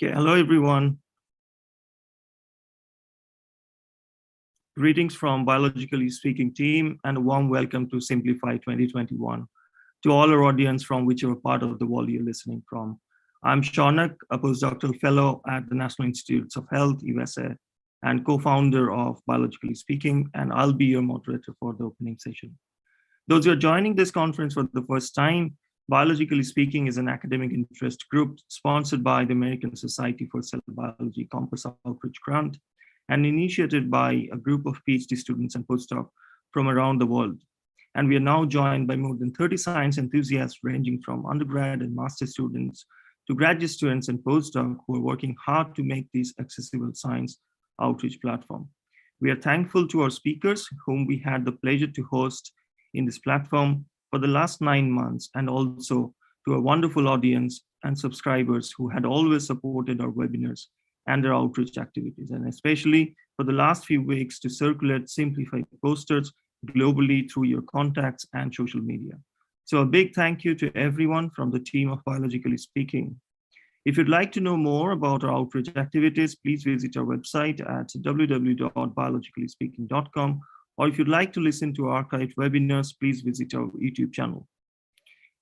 Okay, hello everyone. Greetings from Biologically Speaking team and a warm welcome to Scimplify 2021 to all our audience from whichever part of the world you're listening from. I'm Shaunak, a postdoctoral fellow at the National Institutes of Health, USA, and co-founder of Biologically Speaking, and I'll be your moderator for the opening session. Those who are joining this conference for the first time, Biologically Speaking is an academic interest group sponsored by the American Society for Cell Biology Compass Outreach Grant and initiated by a group of PhD students and postdocs from around the world. And we are now joined by more than 30 science enthusiasts ranging from undergrad and master students to graduate students and postdocs who are working hard to make this accessible science outreach platform. We are thankful to our speakers, whom we had the pleasure to host in this platform for the last 9 months, and also to a wonderful audience and subscribers who had always supported our webinars and our outreach activities, and especially for the last few weeks to circulate Scimplify posters globally through your contacts and social media. So a big thank you to everyone from the team of Biologically Speaking. If you'd like to know more about our outreach activities, please visit our website at www.biologicallyspeaking.com, or if you'd like to listen to archived webinars, please visit our YouTube channel.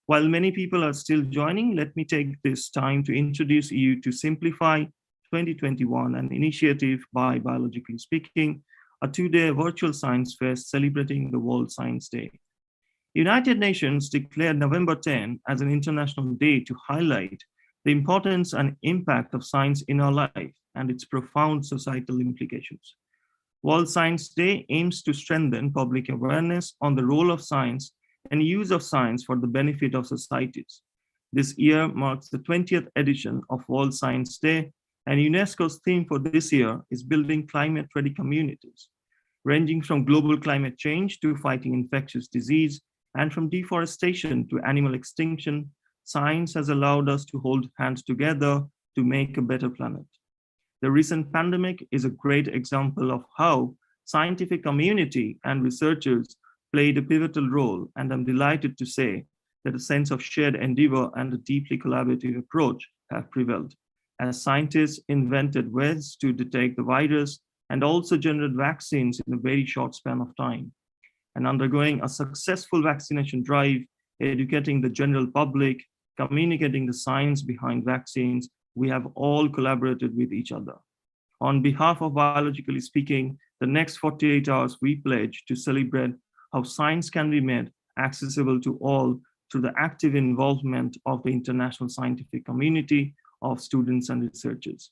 While many people are still joining, let me take this time to introduce you to Scimplify 2021, an initiative by Biologically Speaking, a two-day virtual science fest celebrating the World Science Day. United Nations declared November 10 as an international day to highlight the importance and impact of science in our life and its profound societal implications. World Science Day aims to strengthen public awareness on the role of science and use of science for the benefit of societies. This year marks the 20th edition of World Science Day, and UNESCO's theme for this year is building climate-ready communities, ranging from global climate change to fighting infectious disease, and from deforestation to animal extinction. Science has allowed us to hold hands together to make a better planet. The recent pandemic is a great example of how scientific community and researchers played a pivotal role, and I'm delighted to say that a sense of shared endeavor and a deeply collaborative approach have prevailed, as scientists invented ways to detect the virus and also generate vaccines in a very short span of time. And undergoing a successful vaccination drive, educating the general public, communicating the science behind vaccines, we have all collaborated with each other. On behalf of Biologically Speaking, the next 48 hours we pledge to celebrate how science can be made accessible to all through the active involvement of the international scientific community of students and researchers.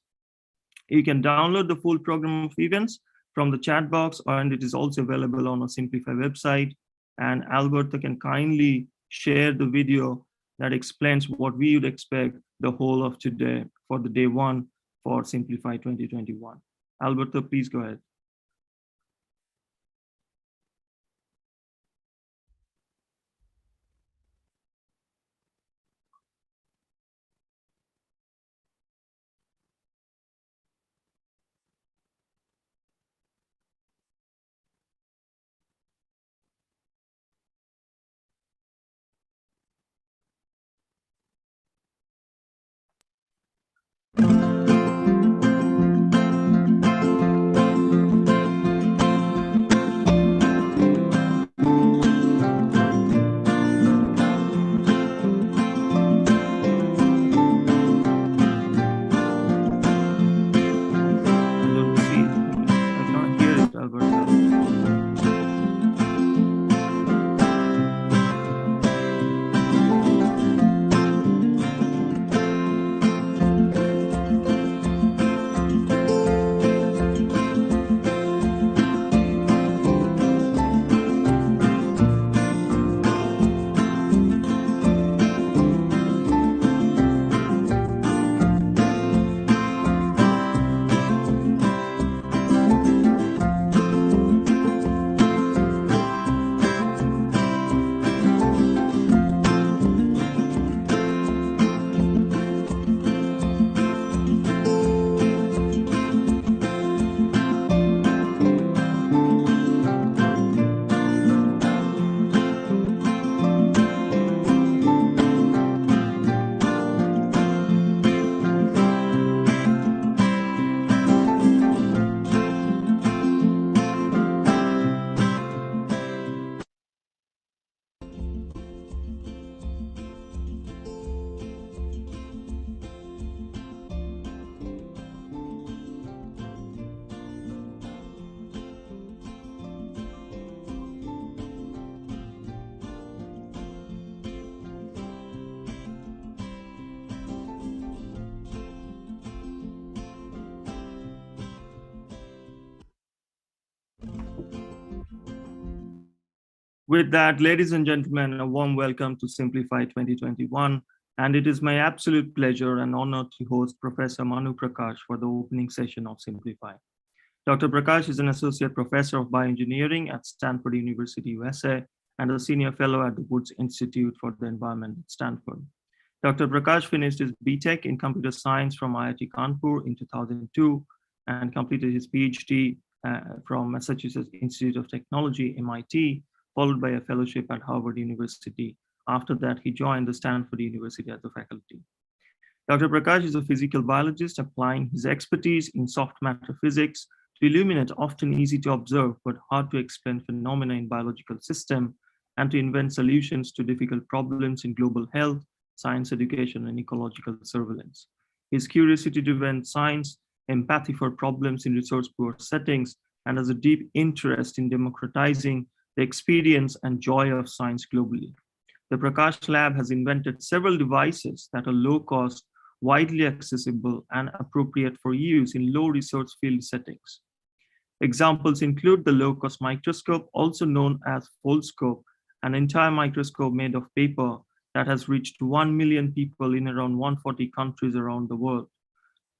You can download the full program of events from the chat box, and it is also available on our Scimplify website. And Alberta can kindly share the video that explains what we would expect the whole of today for the day one for Scimplify 2021. Alberta, please go ahead. With that, ladies and gentlemen, a warm welcome to Scimplify 2021. And it is my absolute pleasure and honor to host Professor Manu Prakash for the opening session of Scimplify. Dr. Prakash is an associate professor of bioengineering at Stanford University, USA, and a senior fellow at the Woods Institute for the Environment at Stanford. Dr. Prakash finished his BTech in computer science from IIT Kanpur in 2002 and completed his PhD from Massachusetts Institute of Technology, MIT, followed by a fellowship at Harvard University. After that, he joined the Stanford University as a faculty. Dr. Prakash is a physical biologist applying his expertise in soft matter physics to illuminate often easy to observe but hard to explain phenomena in biological system and to invent solutions to difficult problems in global health, science education, and ecological surveillance. His curiosity-driven science, empathy for problems in resource-poor settings, and has a deep interest in democratizing the experience and joy of science globally. The Prakash Lab has invented several devices that are low cost, widely accessible, and appropriate for use in low resource field settings. Examples include the low-cost microscope, also known as Foldscope, an entire microscope made of paper that has reached 1 million people in around 140 countries around the world.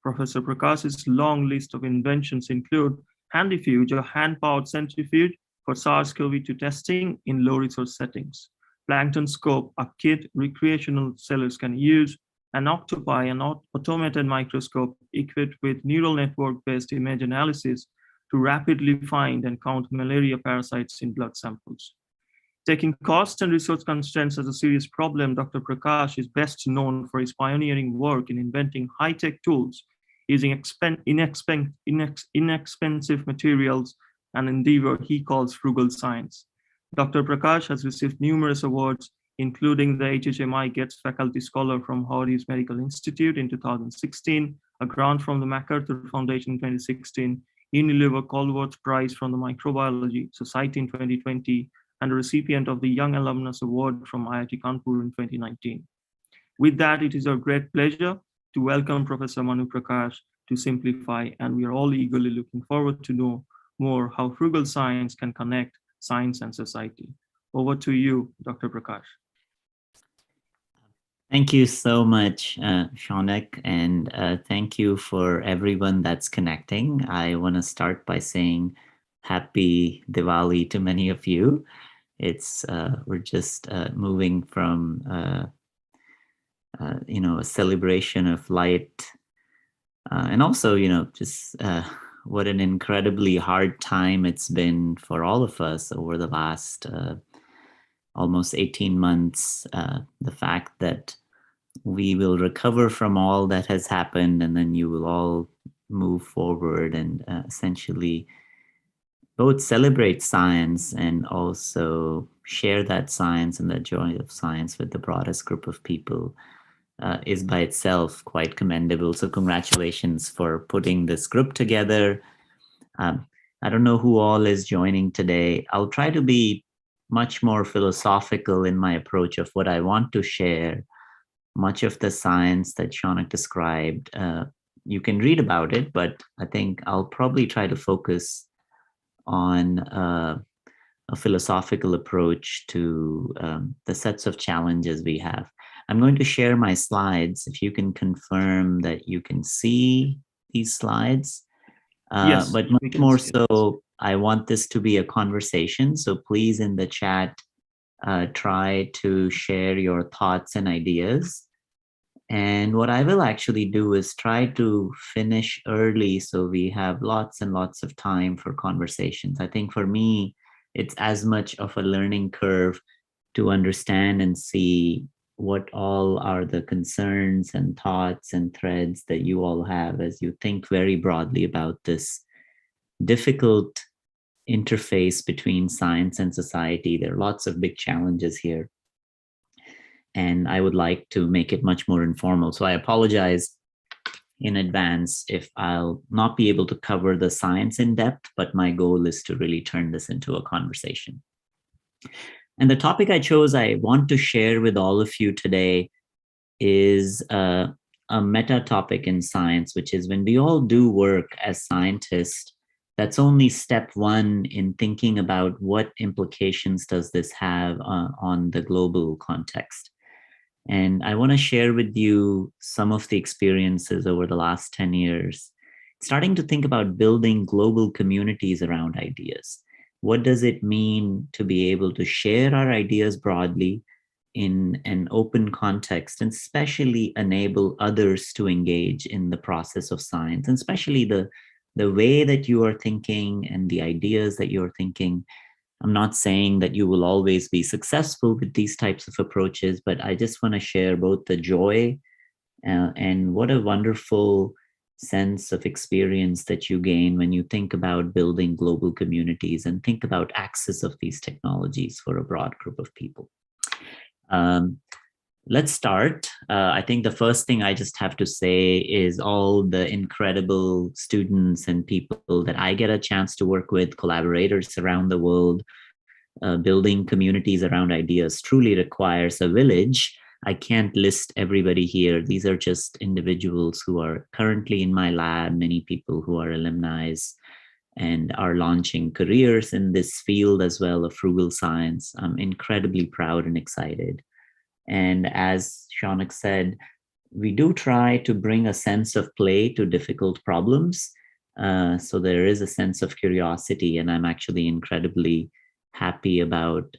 Professor Prakash's long list of inventions include Handifuge, a hand-powered centrifuge for SARS-CoV-2 testing in low-resource settings, Plankton Scope, a kit recreational sellers can use, and Octopi, an automated microscope equipped with neural network-based image analysis to rapidly find and count malaria parasites in blood samples. Taking cost and resource constraints as a serious problem, Dr. Prakash is best known for his pioneering work in inventing high-tech tools using inexpensive materials, an endeavor he calls frugal science. Dr. Prakash has received numerous awards, including the HHMI Getz Faculty Scholar from Howard's Medical Institute in 2016, a grant from the MacArthur Foundation in 2016, Unilever Colworth Prize from the Microbiology Society in 2020, and a recipient of the Young Alumnus Award from IIT Kanpur in 2019. With that, it is our great pleasure to welcome Professor Manu Prakash to Scimplify, and we are all eagerly looking forward to know more how frugal science can connect science and society. Over to you, Dr. Prakash. Thank you so much, Shaunak, and thank you for everyone that's connecting. I want to start by saying happy Diwali to many of you. It's we're just moving from a celebration of light, and also just what an incredibly hard time it's been for all of us over the last almost 18 months. The fact that we will recover from all that has happened, and then you will all move forward and essentially both celebrate science and also share that science and the joy of science with the broadest group of people is by itself quite commendable. So congratulations for putting this group together. I don't know who all is joining today. I'll try to be much more philosophical in my approach of what I want to share. Much of the science that Shaunak described, you can read about it, but I think I'll probably try to focus on a philosophical approach to the sets of challenges we have. I'm going to share my slides. If you can confirm that you can see these slides. Yes, but much more so, I want this to be a conversation. So please, in the chat, try to share your thoughts and ideas. And what I will actually do is try to finish early so we have lots and lots of time for conversations. I think for me, it's as much of a learning curve to understand and see what all are the concerns and thoughts and threads that you all have as you think very broadly about this difficult interface between science and society. There are lots of big challenges here, and I would like to make it much more informal. So I apologize in advance if I'll not be able to cover the science in depth, but my goal is to really turn this into a conversation. And the topic I chose, I want to share with all of you today is a meta topic in science, which is when we all do work as scientists, That's only step one in thinking about what implications does this have on the global context. And I want to share with you some of the experiences over the last 10 years, starting to think about building global communities around ideas. What does it mean to be able to share our ideas broadly in an open context, and especially enable others to engage in the process of science, and especially the way that you are thinking and the ideas that you're thinking. I'm not saying that you will always be successful with these types of approaches, but I just want to share both the joy and what a wonderful sense of experience that you gain when you think about building global communities and think about access of these technologies for a broad group of people. Let's start. I think the first thing I just have to say is all the incredible students and people that I get a chance to work with, collaborators around the world, building communities around ideas truly requires a village. I can't list everybody here. These are just individuals who are currently in my lab, many people who are alumni and are launching careers in this field as well of frugal science. I'm incredibly proud and excited. And as Shaunak said, we do try to bring a sense of play to difficult problems. So there is a sense of curiosity, and I'm actually incredibly happy about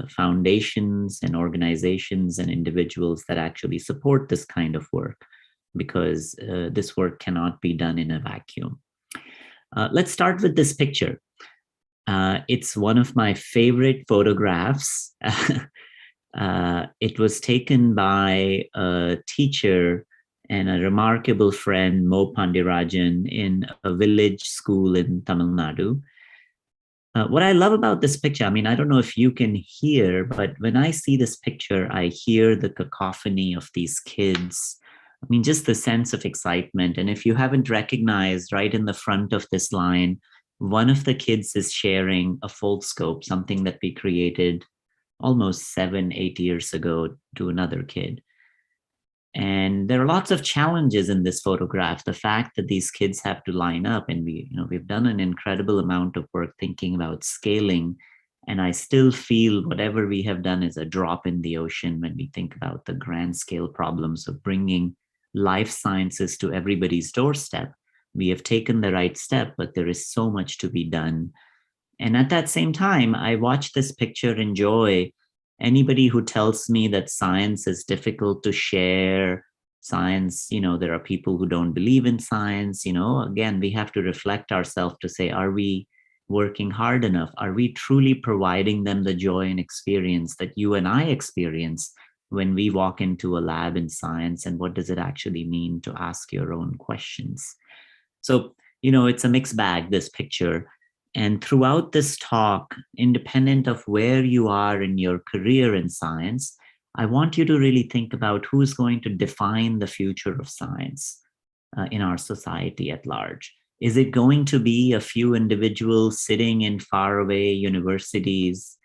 foundations and organizations and individuals that actually support this kind of work, because this work cannot be done in a vacuum. Let's start with this picture. It's one of my favorite photographs. It was taken by a teacher and a remarkable friend, Mo Pandirajan, in a village school in Tamil Nadu. What I love about this picture, I mean, I don't know if you can hear, but when I see this picture, I hear the cacophony of these kids. I mean, just the sense of excitement. And if you haven't recognized, right in the front of this line, one of the kids is sharing a foldscope, something that we created almost 7-8 years ago to another kid. And there are lots of challenges in this photograph. The fact that these kids have to line up, and we've done an incredible amount of work thinking about scaling. And I still feel whatever we have done is a drop in the ocean when we think about the grand scale problems of bringing life sciences to everybody's doorstep. We have taken the right step, but there is so much to be done. And at that same time, I watch this picture in joy. Anybody who tells me that science is difficult to share, science, there are people who don't believe in science, again, we have to reflect ourselves to say, are we working hard enough? Are we truly providing them the joy and experience that you and I experience when we walk into a lab in science? And what does it actually mean to ask your own questions? So, it's a mixed bag, this picture. And throughout this talk, independent of where you are in your career in science, I want you to really think about who's going to define the future of science in our society at large. Is it going to be a few individuals sitting in faraway universities,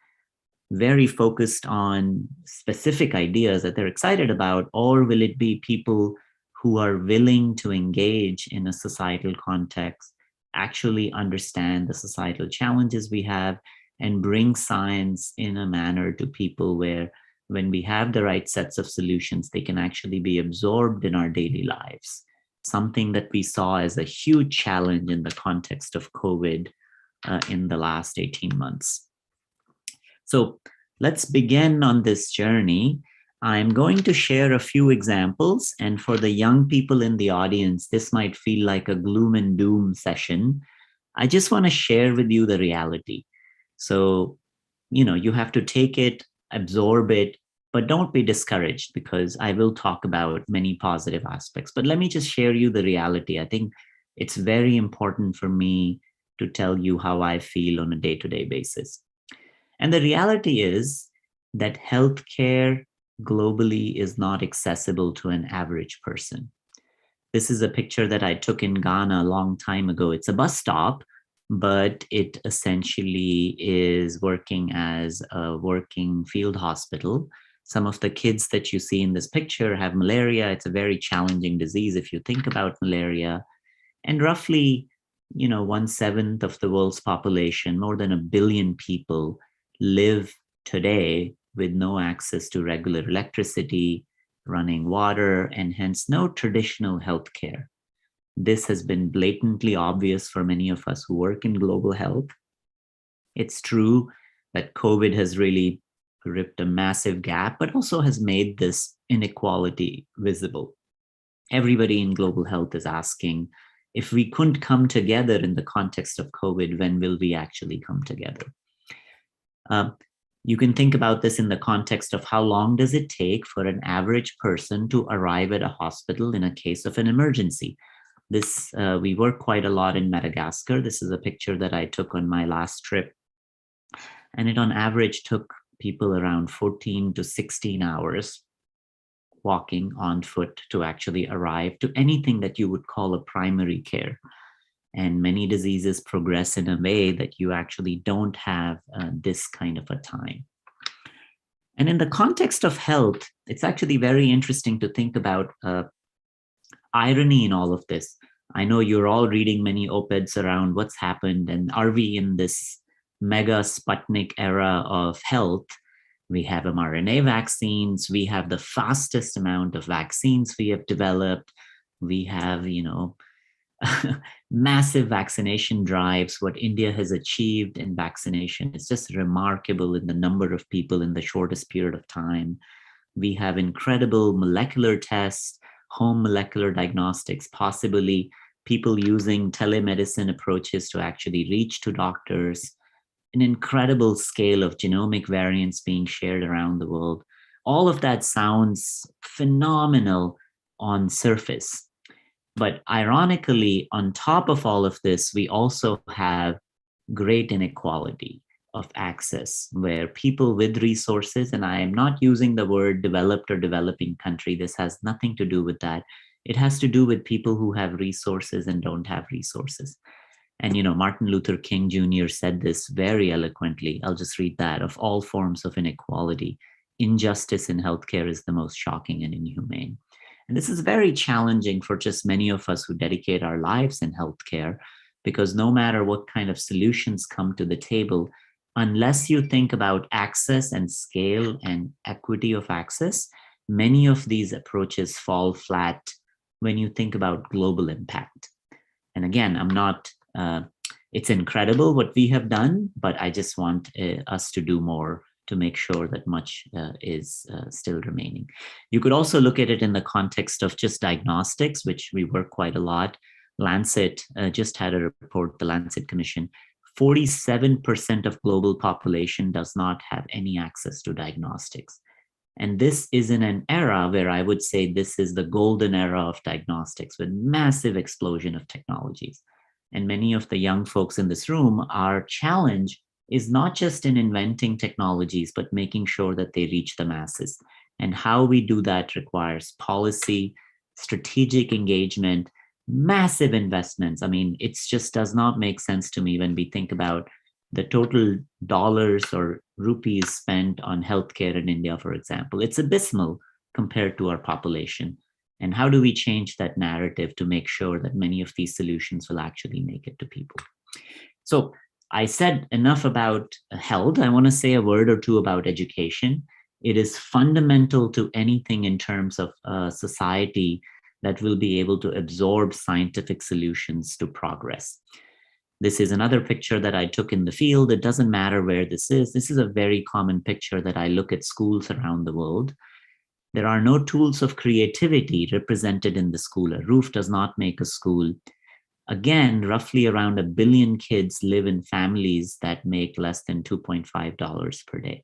very focused on specific ideas that they're excited about, or will it be people who are willing to engage in a societal context, actually understand the societal challenges we have, and bring science in a manner to people where, when we have the right sets of solutions, they can actually be absorbed in our daily lives? Something that we saw as a huge challenge in the context of COVID in the last 18 months. So let's begin on this journey. I'm going to share a few examples, and for the young people in the audience, this might feel like a gloom and doom session. I just want to share with you the reality. So, you have to take it, absorb it, but don't be discouraged, because I will talk about many positive aspects. But let me just share you the reality. I think it's very important for me to tell you how I feel on a day-to-day basis. And the reality is that healthcare globally is not accessible to an average person. This is a picture that I took in Ghana a long time ago. It's a bus stop, but it essentially is working as a working field hospital. Some of the kids that you see in this picture have malaria. It's a very challenging disease if you think about malaria. And roughly 1/7 of the world's population, more than 1 billion people, live today with no access to regular electricity, running water, and hence no traditional healthcare. This has been blatantly obvious for many of us who work in global health. It's true that COVID has really ripped a massive gap, but also has made this inequality visible. Everybody in global health is asking, if we couldn't come together in the context of COVID, when will we actually come together? You can think about this in the context of how long does it take for an average person to arrive at a hospital in a case of an emergency? This, we work quite a lot in Madagascar. This is a picture that I took on my last trip. And it on average took people around 14 to 16 hours walking on foot to actually arrive to anything that you would call a primary care. And many diseases progress in a way that you actually don't have this kind of a time. And in the context of health, it's actually very interesting to think about irony in all of this. I know you're all reading many op-eds around what's happened, and are we in this mega Sputnik era of health? We have mRNA vaccines. We have the fastest amount of vaccines we have developed. We have, massive vaccination drives. What India has achieved in vaccination is just remarkable in the number of people in the shortest period of time. We have incredible molecular tests, home molecular diagnostics, possibly people using telemedicine approaches to actually reach to doctors, an incredible scale of genomic variants being shared around the world. All of that sounds phenomenal on surface. But ironically, on top of all of this, we also have great inequality of access, where people with resources, and I am not using the word developed or developing country, this has nothing to do with that. It has to do with people who have resources and don't have resources. And, Martin Luther King Jr. said this very eloquently. I'll just read that. Of all forms of inequality, injustice in healthcare is the most shocking and inhumane. And this is very challenging for just many of us who dedicate our lives in healthcare, because no matter what kind of solutions come to the table, unless you think about access and scale and equity of access, many of these approaches fall flat when you think about global impact. And again, it's incredible what we have done, but I just want us to do more to make sure that much is still remaining. You could also look at it in the context of just diagnostics, which we work quite a lot. Lancet just had a report, the Lancet Commission, 47% of global population does not have any access to diagnostics. And this is in an era where I would say this is the golden era of diagnostics, with massive explosion of technologies. And many of the young folks in this room, our challenge is not just in inventing technologies, but making sure that they reach the masses. And how we do that requires policy, strategic engagement, massive investments. I mean, it just does not make sense to me when we think about the total dollars or rupees spent on healthcare in India, for example. It's abysmal compared to our population. And how do we change that narrative to make sure that many of these solutions will actually make it to people? So I said enough about health. I want to say a word or two about education. It is fundamental to anything in terms of society that will be able to absorb scientific solutions to progress. This is another picture that I took in the field. It doesn't matter where this is. This is a very common picture that I look at schools around the world. There are no tools of creativity represented in the school. A roof does not make a school. Again, roughly around 1 billion kids live in families that make less than $2.5 per day.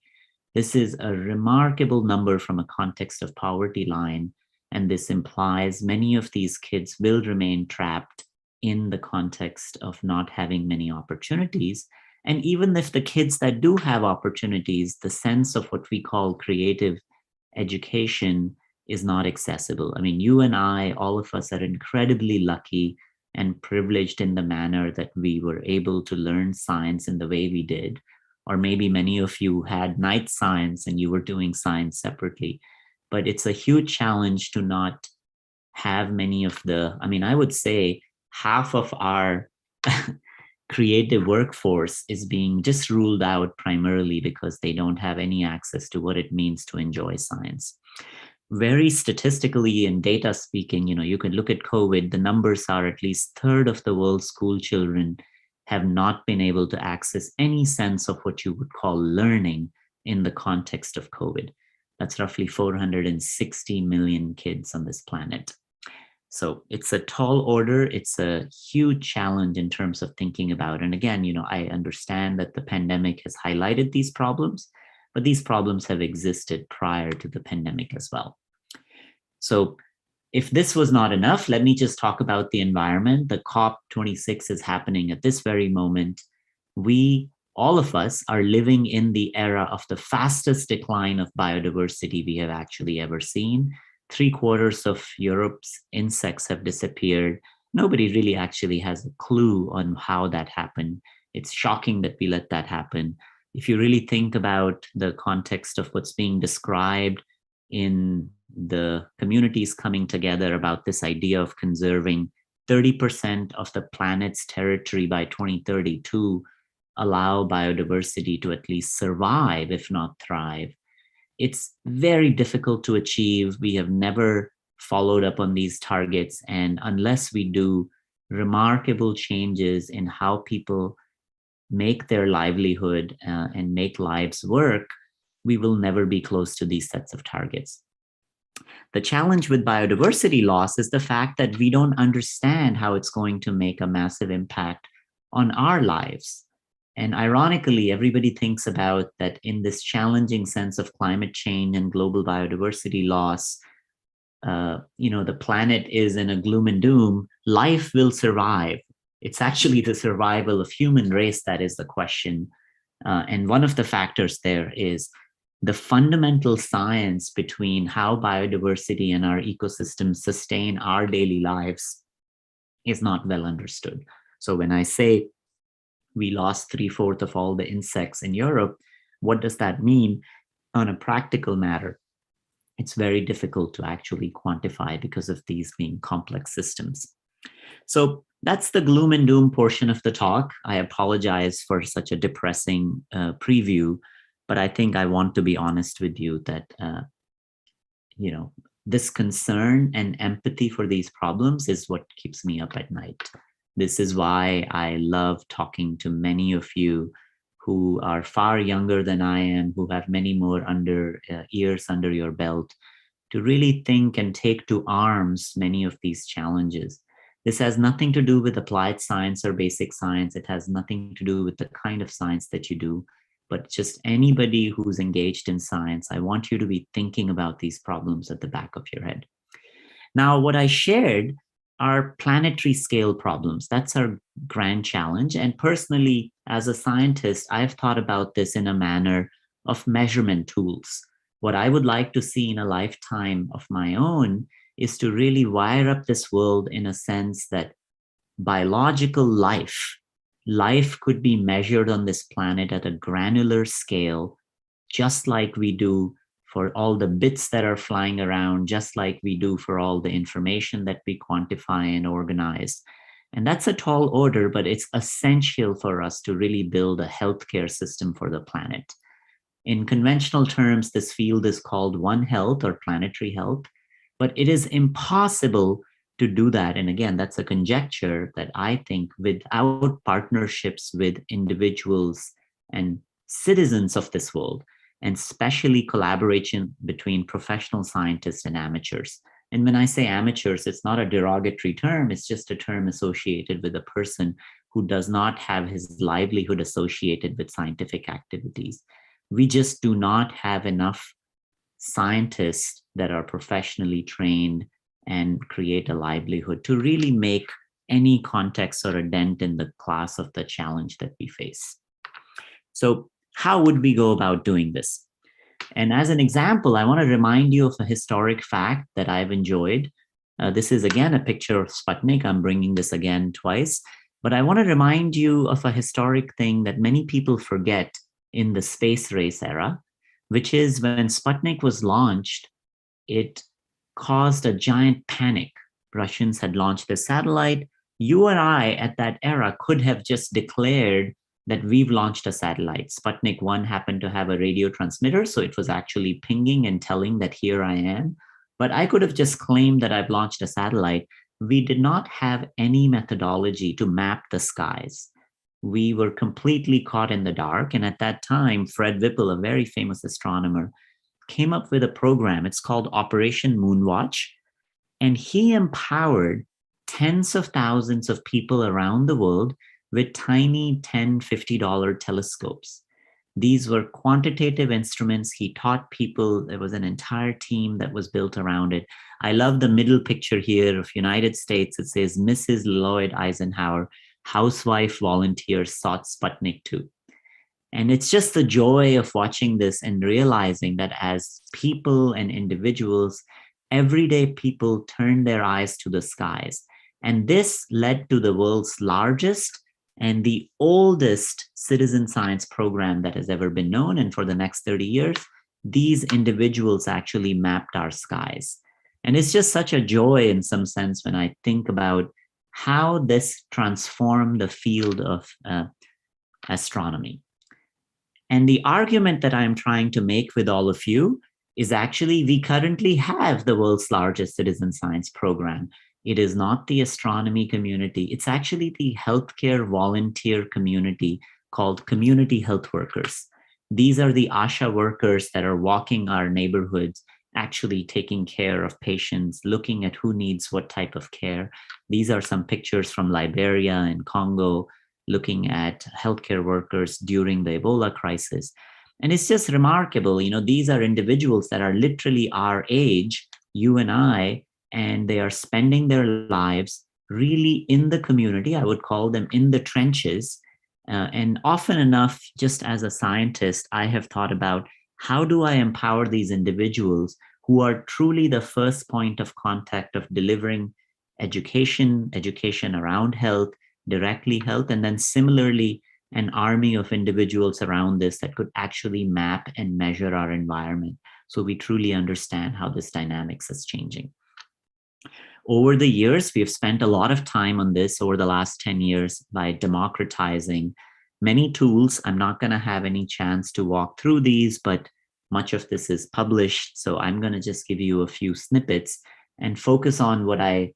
This is a remarkable number from a context of poverty line, and this implies many of these kids will remain trapped in the context of not having many opportunities. And even if the kids that do have opportunities, the sense of what we call creative education is not accessible. I mean, you and I, all of us are incredibly lucky and privileged in the manner that we were able to learn science in the way we did. Or maybe many of you had night science and you were doing science separately. But it's a huge challenge to not have many of the, I mean, I would say half of our creative workforce is being just ruled out primarily because they don't have any access to what it means to enjoy science. Very statistically and data speaking, you can look at COVID, the numbers are at least a third of the world's school children have not been able to access any sense of what you would call learning in the context of COVID. That's roughly 460 million kids on this planet. So it's a tall order. It's a huge challenge in terms of thinking about. And again, I understand that the pandemic has highlighted these problems, but these problems have existed prior to the pandemic as well. So if this was not enough, let me just talk about the environment. The COP26 is happening at this very moment. All of us are living in the era of the fastest decline of biodiversity we have actually ever seen. 3/4 of Europe's insects have disappeared. Nobody really actually has a clue on how that happened. It's shocking that we let that happen. If you really think about the context of what's being described in the communities coming together about this idea of conserving 30% of the planet's territory by 2030 to allow biodiversity to at least survive, if not thrive. It's very difficult to achieve. We have never followed up on these targets. And unless we do remarkable changes in how people make their livelihood and make lives work, we will never be close to these sets of targets. The challenge with biodiversity loss is the fact that we don't understand how it's going to make a massive impact on our lives. And ironically, everybody thinks about that in this challenging sense of climate change and global biodiversity loss, the planet is in a gloom and doom. Life will survive. It's actually the survival of human race that is the question. And one of the factors there is the fundamental science between how biodiversity and our ecosystems sustain our daily lives is not well understood. So when I say we lost 3/4 of all the insects in Europe, what does that mean on a practical matter? It's very difficult to actually quantify because of these being complex systems. So that's the gloom and doom portion of the talk. I apologize for such a depressing preview, but I think I want to be honest with you that, this concern and empathy for these problems is what keeps me up at night. This is why I love talking to many of you who are far younger than I am, who have many more years under your belt, to really think and take to arms many of these challenges. This has nothing to do with applied science or basic science. It has nothing to do with the kind of science that you do, but just anybody who's engaged in science. I want you to be thinking about these problems at the back of your head. Now, what I shared are planetary scale problems. That's our grand challenge. And personally, as a scientist, I've thought about this in a manner of measurement tools. What I would like to see in a lifetime of my own is to really wire up this world in a sense that biological life could be measured on this planet at a granular scale, just like we do for all the bits that are flying around, just like we do for all the information that we quantify and organize. And that's a tall order, but it's essential for us to really build a healthcare system for the planet. In conventional terms, this field is called One Health or planetary health, but it is impossible to do that. And again, that's a conjecture that I think without partnerships with individuals and citizens of this world, and especially collaboration between professional scientists and amateurs. And when I say amateurs, it's not a derogatory term, it's just a term associated with a person who does not have his livelihood associated with scientific activities. We just do not have enough scientists that are professionally trained and create a livelihood to really make any context or a dent in the class of the challenge that we face. So how would we go about doing this? And as an example, I want to remind you of a historic fact that I've enjoyed. This is again a picture of Sputnik. I'm bringing this again twice, but I want to remind you of a historic thing that many people forget in the space race era, which is when Sputnik was launched, it caused a giant panic. Russians had launched their satellite. You and I at that era could have just declared that we've launched a satellite. Sputnik 1 happened to have a radio transmitter, so it was actually pinging and telling that here I am. But I could have just claimed that I've launched a satellite. We did not have any methodology to map the skies. We were completely caught in the dark. And at that time, Fred Whipple, a very famous astronomer, came up with a program. It's called Operation Moonwatch. And he empowered tens of thousands of people around the world with tiny $10, $50 telescopes. These were quantitative instruments. He taught people. There was an entire team that was built around it. I love the middle picture here of United States. It says Mrs. Lloyd Eisenhower, housewife volunteer, sought Sputnik 2. And it's just the joy of watching this and realizing that as people and individuals, everyday people turned their eyes to the skies. And this led to the world's largest and the oldest citizen science program that has ever been known. And for the next 30 years, these individuals actually mapped our skies. And it's just such a joy in some sense when I think about how this transformed the field of astronomy. And the argument that I'm trying to make with all of you is actually we currently have the world's largest citizen science program. It is not the astronomy community. It's actually the healthcare volunteer community called community health workers. These are the ASHA workers that are walking our neighborhoods, actually taking care of patients, looking at who needs what type of care. These are some pictures from Liberia and Congo, looking at healthcare workers during the Ebola crisis. And it's just remarkable, these are individuals that are literally our age, you and I, and they are spending their lives really in the community. I would call them in the trenches. And often enough, just as a scientist, I have thought about how do I empower these individuals who are truly the first point of contact of delivering education around health, directly health, and then similarly, an army of individuals around this that could actually map and measure our environment so we truly understand how this dynamics is changing. Over the years, we have spent a lot of time on this over the last 10 years by democratizing many tools. I'm not going to have any chance to walk through these, but much of this is published. So I'm going to just give you a few snippets and focus on what I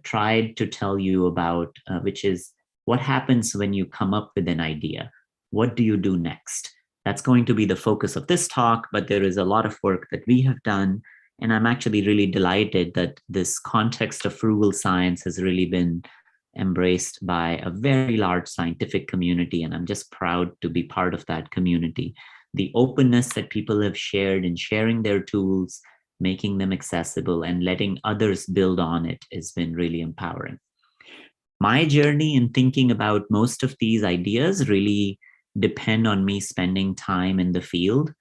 tried to tell you about, which is what happens when you come up with an idea. What do you do next? That's going to be the focus of this talk, but there is a lot of work that we have done. And I'm actually really delighted that this context of frugal science has really been embraced by a very large scientific community. And I'm just proud to be part of that community. The openness that people have shared in sharing their tools, making them accessible and letting others build on it has been really empowering. My journey in thinking about most of these ideas really depend on me spending time in the field.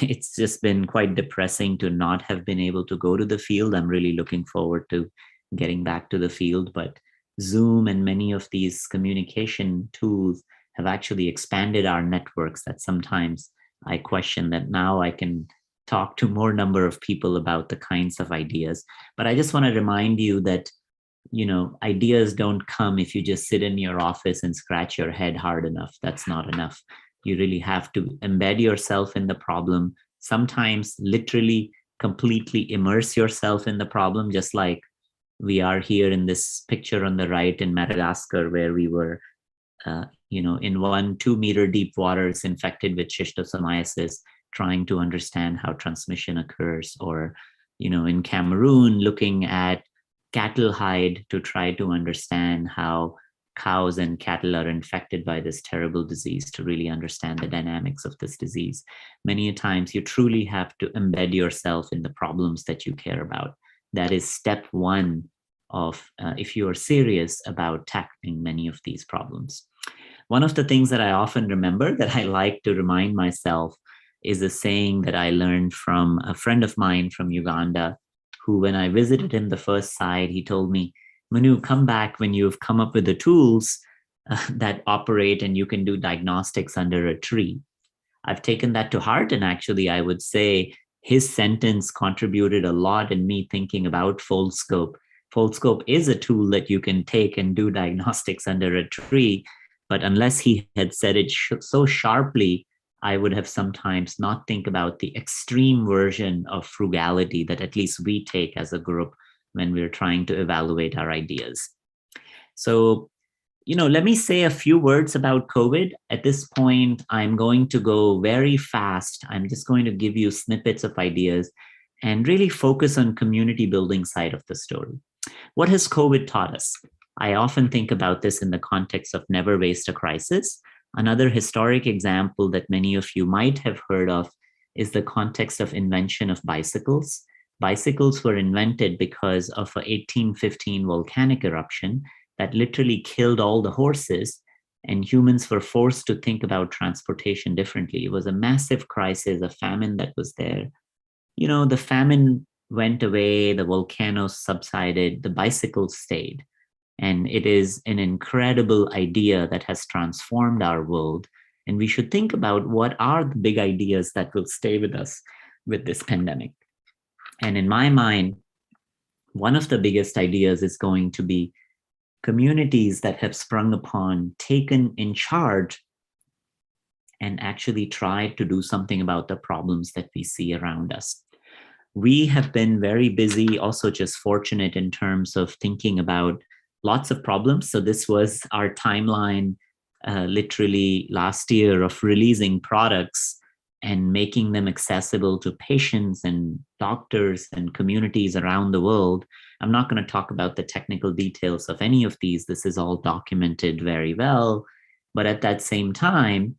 It's just been quite depressing to not have been able to go to the field. I'm really looking forward to getting back to the field, but Zoom and many of these communication tools have actually expanded our networks that sometimes I question that now I can talk to more number of people about the kinds of ideas. But I just want to remind you that, ideas don't come if you just sit in your office and scratch your head hard enough. That's not enough. You really have to embed yourself in the problem, sometimes literally completely immerse yourself in the problem, just like we are here in this picture on the right in Madagascar, where we were, in 1-2 meter deep waters infected with schistosomiasis, trying to understand how transmission occurs, or, in Cameroon, looking at cattle hide to try to understand how cows and cattle are infected by this terrible disease to really understand the dynamics of this disease. Many times you truly have to embed yourself in the problems that you care about. That is step one of if you are serious about tackling many of these problems. One of the things that I often remember that I like to remind myself is a saying that I learned from a friend of mine from Uganda, who, when I visited him the first side, he told me, Manu, come back when you've come up with the tools that operate and you can do diagnostics under a tree. I've taken that to heart. And actually, I would say his sentence contributed a lot in me thinking about Foldscope Foldscope is a tool that you can take and do diagnostics under a tree. But unless he had said it so sharply, I would have sometimes not think about the extreme version of frugality that at least we take as a group when we're trying to evaluate our ideas. So, let me say a few words about COVID. At this point, I'm going to go very fast. I'm just going to give you snippets of ideas and really focus on community building side of the story. What has COVID taught us? I often think about this in the context of never waste a crisis. Another historic example that many of you might have heard of is the context of invention of bicycles. Bicycles were invented because of an 1815 volcanic eruption that literally killed all the horses, and humans were forced to think about transportation differently. It was a massive crisis, a famine that was there. The famine went away, the volcanoes subsided, the bicycles stayed. And it is an incredible idea that has transformed our world. And we should think about what are the big ideas that will stay with us with this pandemic. And in my mind, one of the biggest ideas is going to be communities that have sprung upon, taken in charge, and actually tried to do something about the problems that we see around us. We have been very busy, also just fortunate in terms of thinking about lots of problems. So this was our timeline literally last year of releasing products and making them accessible to patients and doctors and communities around the world. I'm not going to talk about the technical details of any of these. This is all documented very well. But at that same time,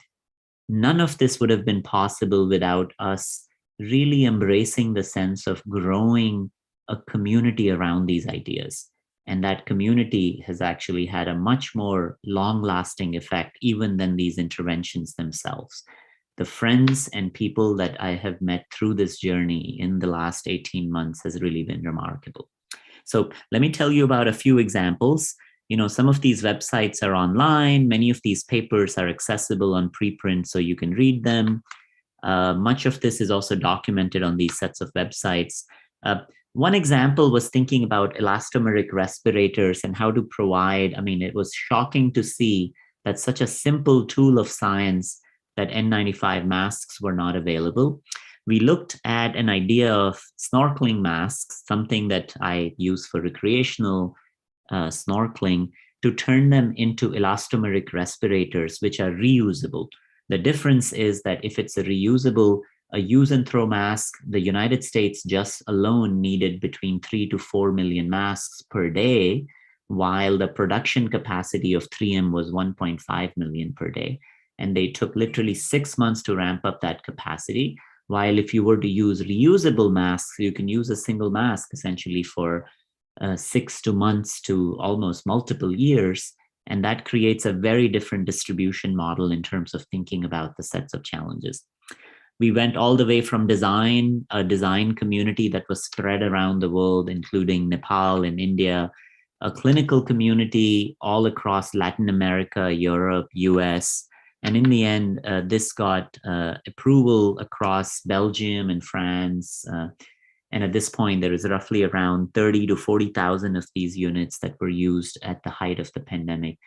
none of this would have been possible without us really embracing the sense of growing a community around these ideas. And that community has actually had a much more long-lasting effect even than these interventions themselves. The friends and people that I have met through this journey in the last 18 months has really been remarkable. So let me tell you about a few examples. Some of these websites are online. Many of these papers are accessible on preprint, so you can read them. Much of this is also documented on these sets of websites. One example was thinking about elastomeric respirators and how to provide. It was shocking to see that such a simple tool of science that N95 masks were not available. We looked at an idea of snorkeling masks, something that I use for recreational snorkeling, to turn them into elastomeric respirators, which are reusable. The difference is that if it's a use and throw mask, the United States just alone needed between 3 to 4 million masks per day, while the production capacity of 3M was 1.5 million per day. And they took literally 6 months to ramp up that capacity. While if you were to use reusable masks, you can use a single mask essentially for 6 months to almost multiple years. And that creates a very different distribution model in terms of thinking about the sets of challenges. We went all the way from a design community that was spread around the world, including Nepal and India, a clinical community all across Latin America, Europe, US. And in the end, this got approval across Belgium and France. And at this point, there is roughly around 30 to 40,000 of these units that were used at the height of the pandemic.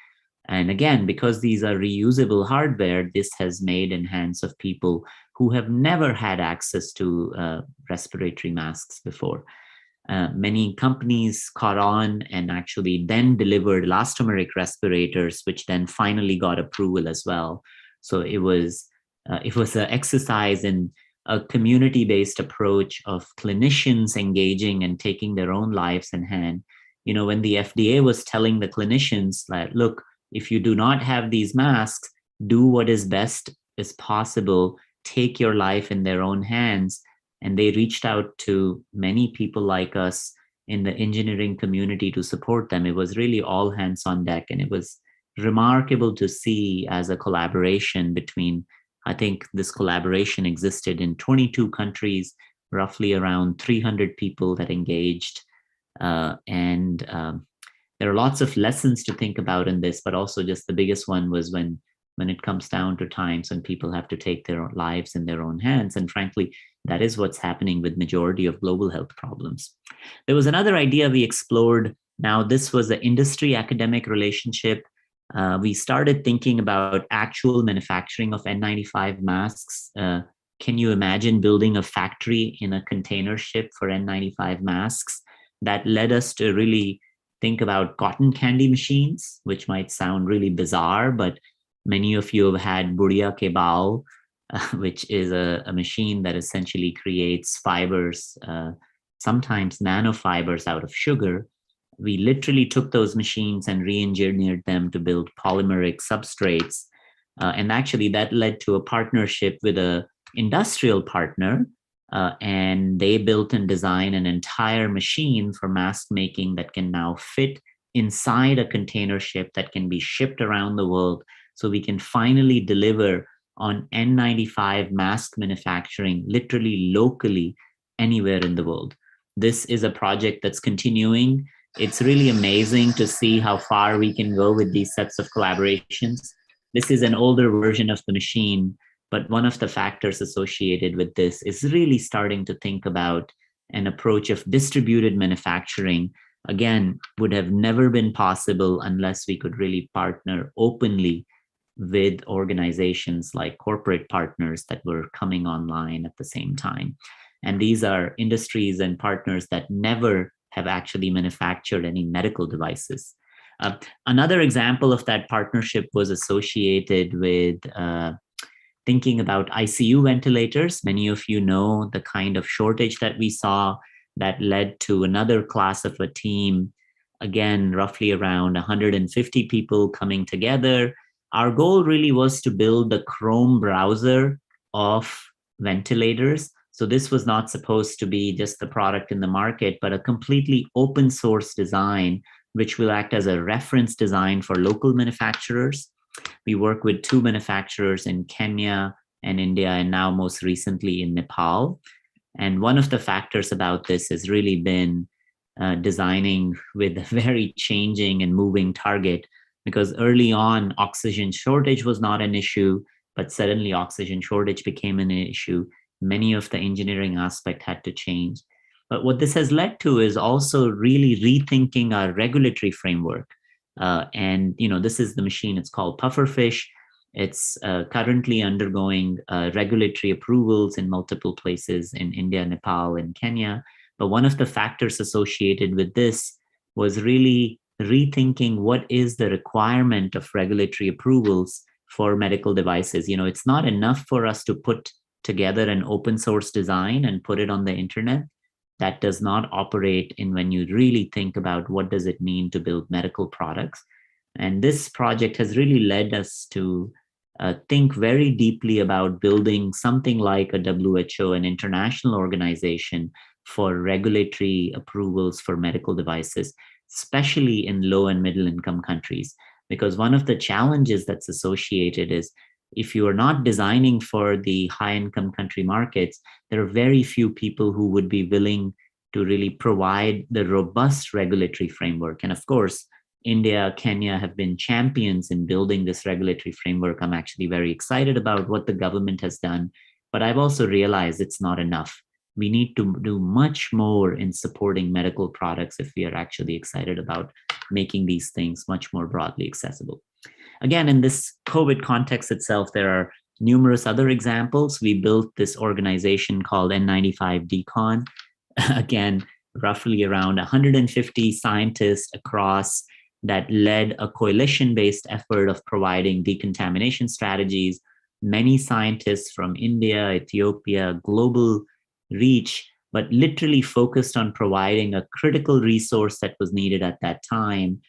And again, because these are reusable hardware, this has made in hands of people who have never had access to respiratory masks before. Many companies caught on and actually then delivered elastomeric respirators, which then finally got approval as well. So it was an exercise in a community-based approach of clinicians engaging and taking their own lives in hand. When the FDA was telling the clinicians that, look, if you do not have these masks, do what is best as possible, take your life in their own hands. And they reached out to many people like us in the engineering community to support them. It was really all hands on deck. And it was remarkable to see as a collaboration between, I think this collaboration existed in 22 countries, roughly around 300 people that engaged. There are lots of lessons to think about in this, but also just the biggest one was when when it comes down to times when people have to take their lives in their own hands. And frankly, that is what's happening with majority of global health problems. There was another idea we explored. Now, this was an industry-academic relationship. We started thinking about actual manufacturing of N95 masks. Can you imagine building a factory in a container ship for N95 masks? That led us to really think about cotton candy machines, which might sound really bizarre, but many of you have had Budia Ke Baal, which is a machine that essentially creates fibers, sometimes nanofibers out of sugar. We literally took those machines and re-engineered them to build polymeric substrates. And actually that led to a partnership with an industrial partner, and they built and designed an entire machine for mask making that can now fit inside a container ship that can be shipped around the world. So we can finally deliver on N95 mask manufacturing literally locally anywhere in the world. This is a project that's continuing. It's really amazing to see how far we can go with these sets of collaborations. This is an older version of the machine, but one of the factors associated with this is really starting to think about an approach of distributed manufacturing. Again, would have never been possible unless we could really partner openly with organizations like corporate partners that were coming online at the same time. And these are industries and partners that never have actually manufactured any medical devices. Another example of that partnership was associated with thinking about ICU ventilators. Many of you know the kind of shortage that we saw that led to another class of a team, again, roughly around 150 people coming together. Our goal really was to build the Chrome browser of ventilators. So this was not supposed to be just the product in the market, but a completely open source design, which will act as a reference design for local manufacturers. We work with 2 manufacturers in Kenya and India, and now most recently in Nepal. And one of the factors about this has really been designing with a very changing and moving target, because early on, oxygen shortage was not an issue, but suddenly oxygen shortage became an issue. Many of the engineering aspect had to change. But what this has led to is also really rethinking our regulatory framework. And this is the machine, it's called Pufferfish. It's currently undergoing regulatory approvals in multiple places in India, Nepal, and Kenya. But one of the factors associated with this was really rethinking what is the requirement of regulatory approvals for medical devices. It's not enough for us to put together an open source design and put it on the internet. That does not operate in when you really think about what does it mean to build medical products. And this project has really led us to think very deeply about building something like a WHO, an international organization for regulatory approvals for medical devices, especially in low and middle income countries. Because one of the challenges that's associated is if you are not designing for the high income country markets, there are very few people who would be willing to really provide the robust regulatory framework. And of course, India, Kenya have been champions in building this regulatory framework. I'm actually very excited about what the government has done, but I've also realized it's not enough. We need to do much more in supporting medical products if we are actually excited about making these things much more broadly accessible. Again, in this COVID context itself, there are numerous other examples. We built this organization called N95 Decon. Again, roughly around 150 scientists across that led a coalition-based effort of providing decontamination strategies. Many scientists from India, Ethiopia, global reach, but literally focused on providing a critical resource that was needed at that time,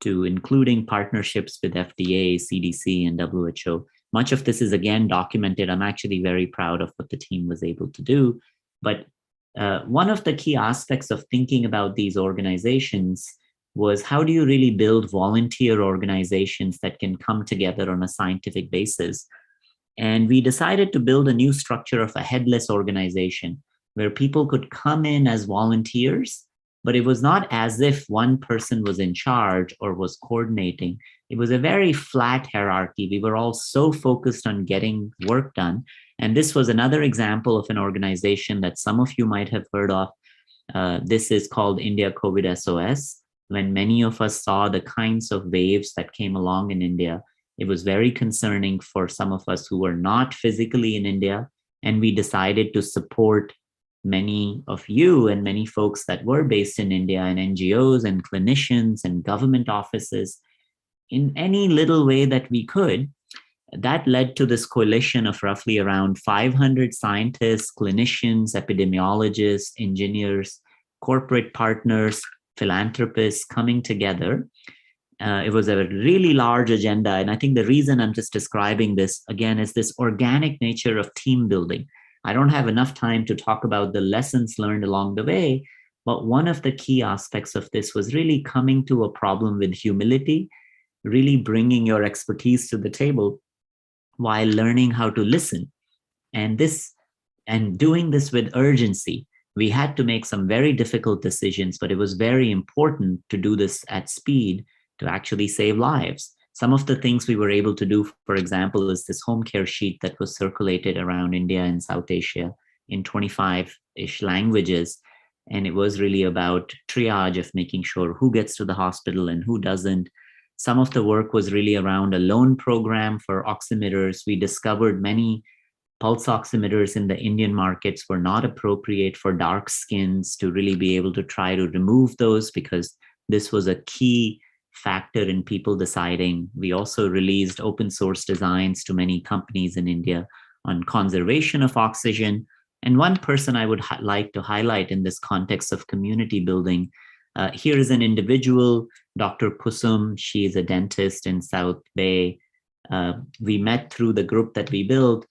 to including partnerships with FDA, CDC, and WHO. Much of this is again documented. I'm actually very proud of what the team was able to do. But one of the key aspects of thinking about these organizations was how do you really build volunteer organizations that can come together on a scientific basis? And we decided to build a new structure of a headless organization where people could come in as volunteers, but it was not as if one person was in charge or was coordinating. It was a very flat hierarchy. We were all so focused on getting work done. And this was another example of an organization that some of you might have heard of. This is called India COVID SOS. When many of us saw the kinds of waves that came along in India, it was very concerning for some of us who were not physically in India. And we decided to support many of you and many folks that were based in India, and NGOs and clinicians and government offices in any little way that we could. That led to this coalition of roughly around 500 scientists, clinicians, epidemiologists, engineers, corporate partners, philanthropists coming together. It was a really large agenda. And I think the reason I'm just describing this again is this organic nature of team building. I don't have enough time to talk about the lessons learned along the way, but one of the key aspects of this was really coming to a problem with humility, really bringing your expertise to the table while learning how to listen. And doing this with urgency. We had to make some very difficult decisions, but it was very important to do this at speed to actually save lives. Some of the things we were able to do, for example, is this home care sheet that was circulated around India and South Asia in 25-ish languages. And it was really about triage of making sure who gets to the hospital and who doesn't. Some of the work was really around a loan program for oximeters. We discovered many pulse oximeters in the Indian markets were not appropriate for dark skins, to really be able to try to remove those, because this was a key factor in people deciding. We also released open source designs to many companies in India on conservation of oxygen. And one person I would like to highlight in this context of community building, here is an individual, Dr. Kusum. She is a dentist in South Bay. We met through the group that we built.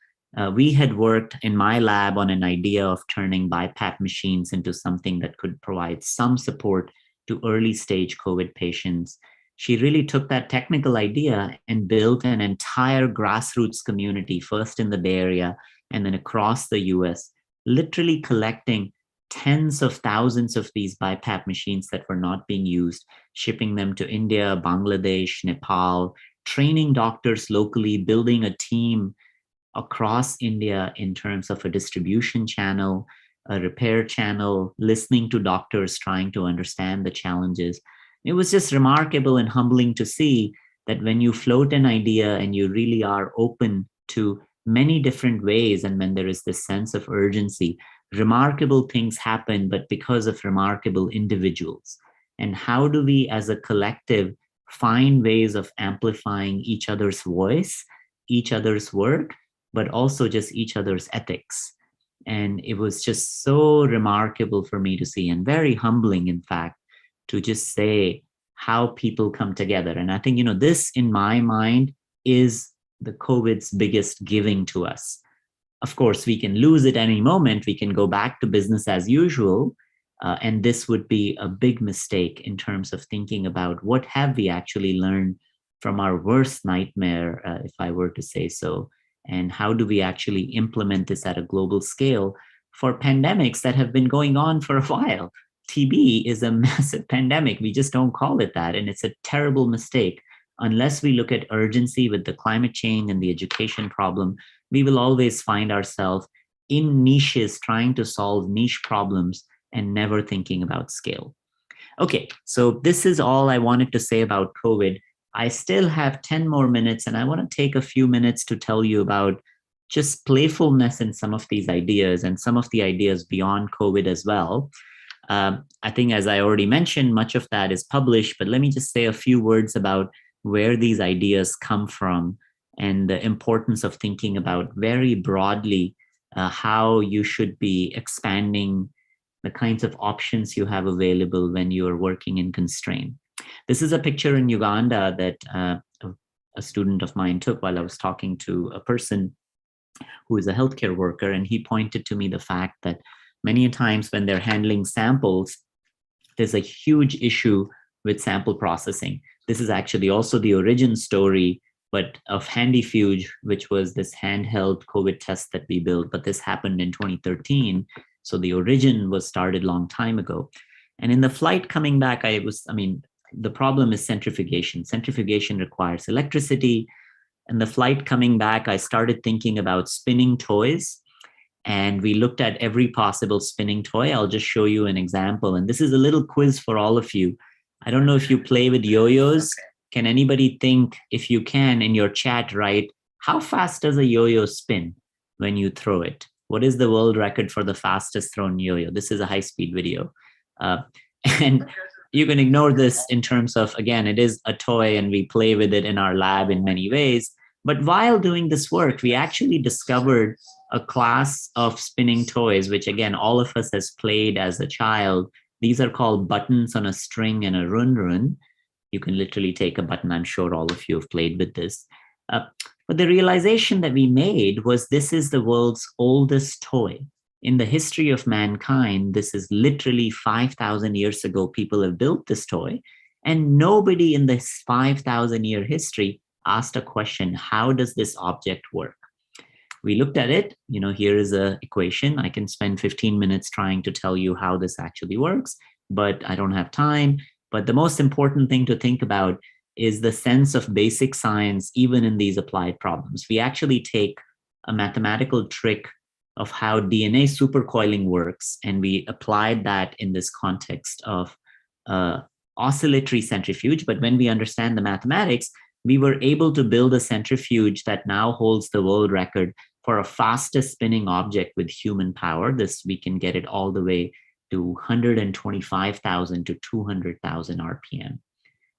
We had worked in my lab on an idea of turning BiPAP machines into something that could provide some support to early stage COVID patients. She really took that technical idea and built an entire grassroots community, first in the Bay Area and then across the US, literally collecting tens of thousands of these BiPAP machines that were not being used, shipping them to India, Bangladesh, Nepal, training doctors locally, building a team across India in terms of a distribution channel, a repair channel, listening to doctors, trying to understand the challenges. It was just remarkable and humbling to see that when you float an idea and you really are open to many different ways, and when there is this sense of urgency, remarkable things happen, but because of remarkable individuals. And how do we as a collective find ways of amplifying each other's voice, each other's work, but also just each other's ethics? And it was just so remarkable for me to see, and very humbling, in fact, to just say how people come together. And I think, this in my mind is the COVID's biggest giving to us. Of course, we can lose it any moment. We can go back to business as usual. And this would be a big mistake in terms of thinking about what have we actually learned from our worst nightmare, if I were to say so, and how do we actually implement this at a global scale for pandemics that have been going on for a while. TB is a massive pandemic. We just don't call it that. And it's a terrible mistake. Unless we look at urgency with the climate change and the education problem, we will always find ourselves in niches trying to solve niche problems and never thinking about scale. Okay, so this is all I wanted to say about COVID. I still have 10 more minutes, and I want to take a few minutes to tell you about just playfulness in some of these ideas and some of the ideas beyond COVID as well. I think, as I already mentioned, much of that is published, but let me just say a few words about where these ideas come from and the importance of thinking about very broadly how you should be expanding the kinds of options you have available when you are working in constraint. This is a picture in Uganda that a student of mine took while I was talking to a person who is a healthcare worker, and he pointed to me the fact that many times when they're handling samples, there's a huge issue with sample processing. This is actually also the origin story, but of Handifuge, which was this handheld COVID test that we built, but this happened in 2013. So the origin was started a long time ago. And in the flight coming back, the problem is centrifugation. Centrifugation requires electricity. And the flight coming back, I started thinking about spinning toys. And we looked at every possible spinning toy. I'll just show you an example. And this is a little quiz for all of you. I don't know if you play with yo-yos. Can anybody think, if you can, in your chat, write, how fast does a yo-yo spin when you throw it? What is the world record for the fastest thrown yo-yo? This is a high-speed video. And you can ignore this in terms of, again, it is a toy and we play with it in our lab in many ways. But while doing this work, we actually discovered a class of spinning toys, which again, all of us has played as a child. These are called buttons on a string and a run. You can literally take a button. I'm sure all of you have played with this. But the realization that we made was this is the world's oldest toy. In the history of mankind, this is literally 5,000 years ago, people have built this toy. And nobody in this 5,000-year history asked a question, how does this object work? We looked at it, here is an equation. I can spend 15 minutes trying to tell you how this actually works, but I don't have time. But the most important thing to think about is the sense of basic science, even in these applied problems. We actually take a mathematical trick of how DNA supercoiling works, and we applied that in this context of oscillatory centrifuge. But when we understand the mathematics, we were able to build a centrifuge that now holds the world record for a fastest spinning object with human power. This, we can get it all the way to 125,000 to 200,000 RPM.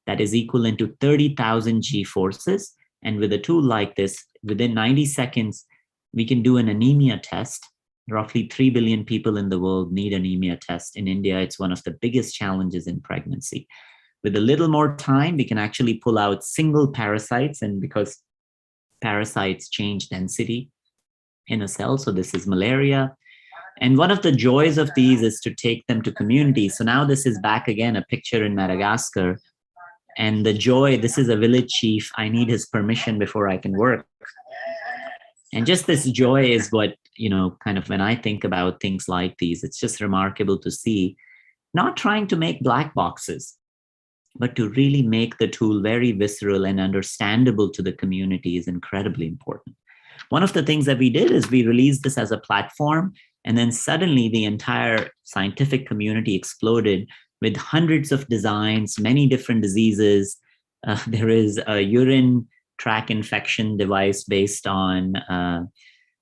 That is equivalent to 30,000 G forces. And with a tool like this, within 90 seconds, we can do an anemia test. Roughly 3 billion people in the world need anemia test. In India, it's one of the biggest challenges in pregnancy. With a little more time, we can actually pull out single parasites, and because parasites change density in a cell, so this is malaria. And one of the joys of these is to take them to communities. So now this is back again, a picture in Madagascar. And the joy, this is a village chief. I need his permission before I can work. And just this joy is what, kind of when I think about things like these, it's just remarkable to see, not trying to make black boxes, but to really make the tool very visceral and understandable to the community is incredibly important. One of the things that we did is we released this as a platform, and then suddenly the entire scientific community exploded with hundreds of designs, many different diseases. There is a urine tract infection device based on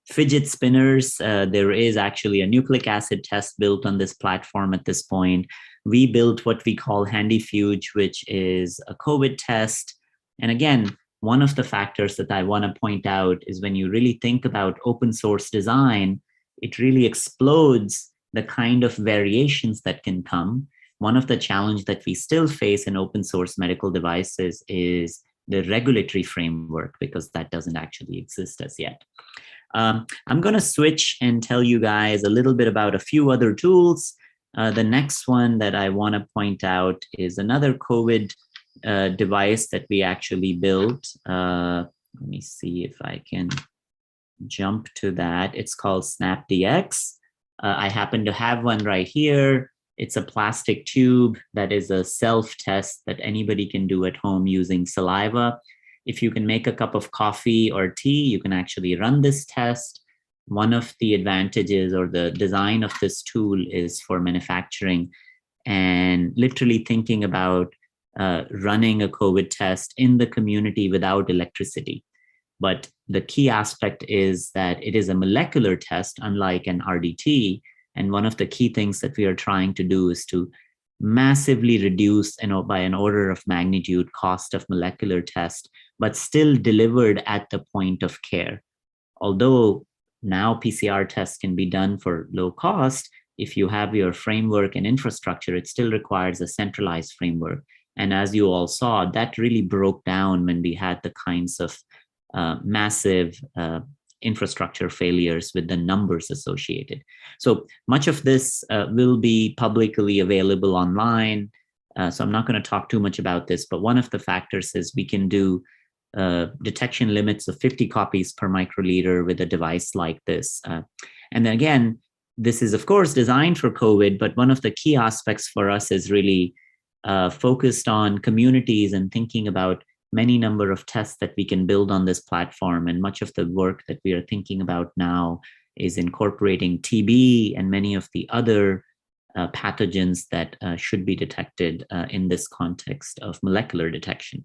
fidget spinners. There is actually a nucleic acid test built on this platform at this point. We built what we call HandyFuge, which is a COVID test. And again, one of the factors that I want to point out is when you really think about open source design, it really explodes the kind of variations that can come. One of the challenges that we still face in open source medical devices is the regulatory framework, because that doesn't actually exist as yet. I'm going to switch and tell you guys a little bit about a few other tools. The next one that I want to point out is another COVID device that we actually built. Let me see if I can jump to that. It's called SnapDX. I happen to have one right here. It's a plastic tube that is a self-test that anybody can do at home using saliva. If you can make a cup of coffee or tea, you can actually run this test. One of the advantages or the design of this tool is for manufacturing and literally thinking about running a COVID test in the community without electricity. But the key aspect is that it is a molecular test, unlike an RDT. And one of the key things that we are trying to do is to massively reduce, by an order of magnitude, cost of molecular test, but still delivered at the point of care. Although now PCR tests can be done for low cost, if you have your framework and infrastructure, it still requires a centralized framework. And as you all saw, that really broke down when we had the kinds of massive infrastructure failures with the numbers associated. So much of this will be publicly available online. So I'm not going to talk too much about this, but one of the factors is we can do detection limits of 50 copies per microliter with a device like this. And then again, this is of course designed for COVID, but one of the key aspects for us is really focused on communities and thinking about many number of tests that we can build on this platform. And much of the work that we are thinking about now is incorporating TB and many of the other pathogens that should be detected in this context of molecular detection.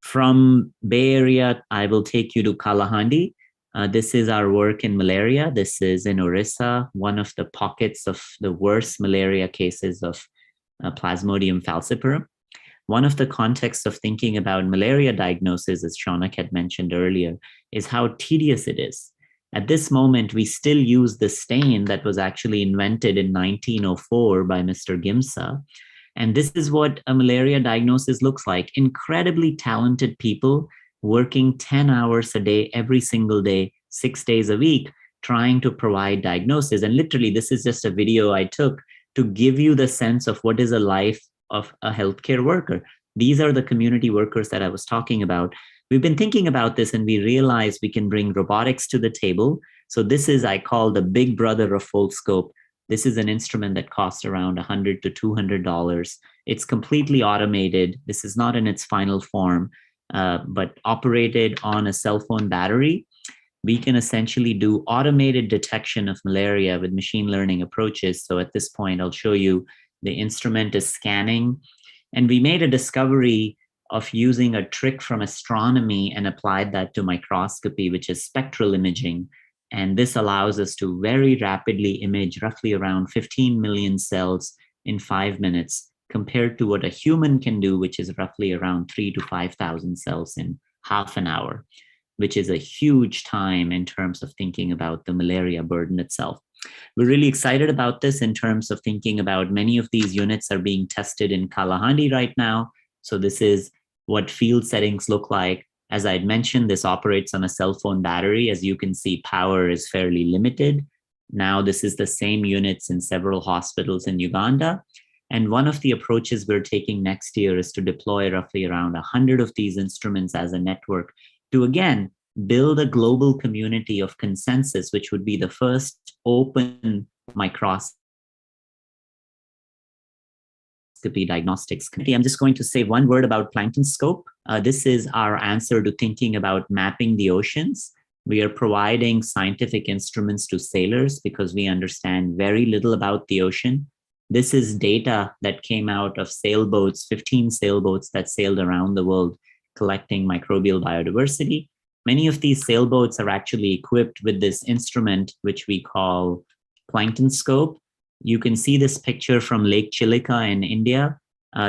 From Bay Area, I will take you to Kalahandi. This is our work in malaria. This is in Orissa, one of the pockets of the worst malaria cases of Plasmodium falciparum. One of the contexts of thinking about malaria diagnosis, as Shaunak had mentioned earlier, is how tedious it is. At this moment, we still use the stain that was actually invented in 1904 by Mr. Gimsa. And this is what a malaria diagnosis looks like. Incredibly talented people working 10 hours a day, every single day, 6 days a week, trying to provide diagnosis. And literally, this is just a video I took to give you the sense of what is a life of a healthcare worker. These are the community workers that I was talking about. We've been thinking about this and we realized we can bring robotics to the table. So this is, I call the big brother of Foldscope. This is an instrument that costs around $100 to $200. It's completely automated. This is not in its final form, but operated on a cell phone battery. We can essentially do automated detection of malaria with machine learning approaches. So at this point, I'll show you the instrument is scanning. And we made a discovery of using a trick from astronomy and applied that to microscopy, which is spectral imaging. And this allows us to very rapidly image roughly around 15 million cells in 5 minutes, compared to what a human can do, which is roughly around 3,000 to 5,000 cells in half an hour, which is a huge time in terms of thinking about the malaria burden itself. We're really excited about this in terms of thinking about many of these units are being tested in Kalahandi right now. So this is what field settings look like. As I'd mentioned, this operates on a cell phone battery. As you can see, power is fairly limited. Now, this is the same units in several hospitals in Uganda. And one of the approaches we're taking next year is to deploy roughly around 100 of these instruments as a network to, again, build a global community of consensus, which would be the first open microscopy diagnostics community. I'm just going to say one word about Plankton Scope. This is our answer to thinking about mapping the oceans. We are providing scientific instruments to sailors because we understand very little about the ocean. This is data that came out of sailboats, 15 sailboats that sailed around the world collecting microbial biodiversity. Many of these sailboats are actually equipped with this instrument, which we call Plankton Scope. You can see this picture from Lake Chilika in India.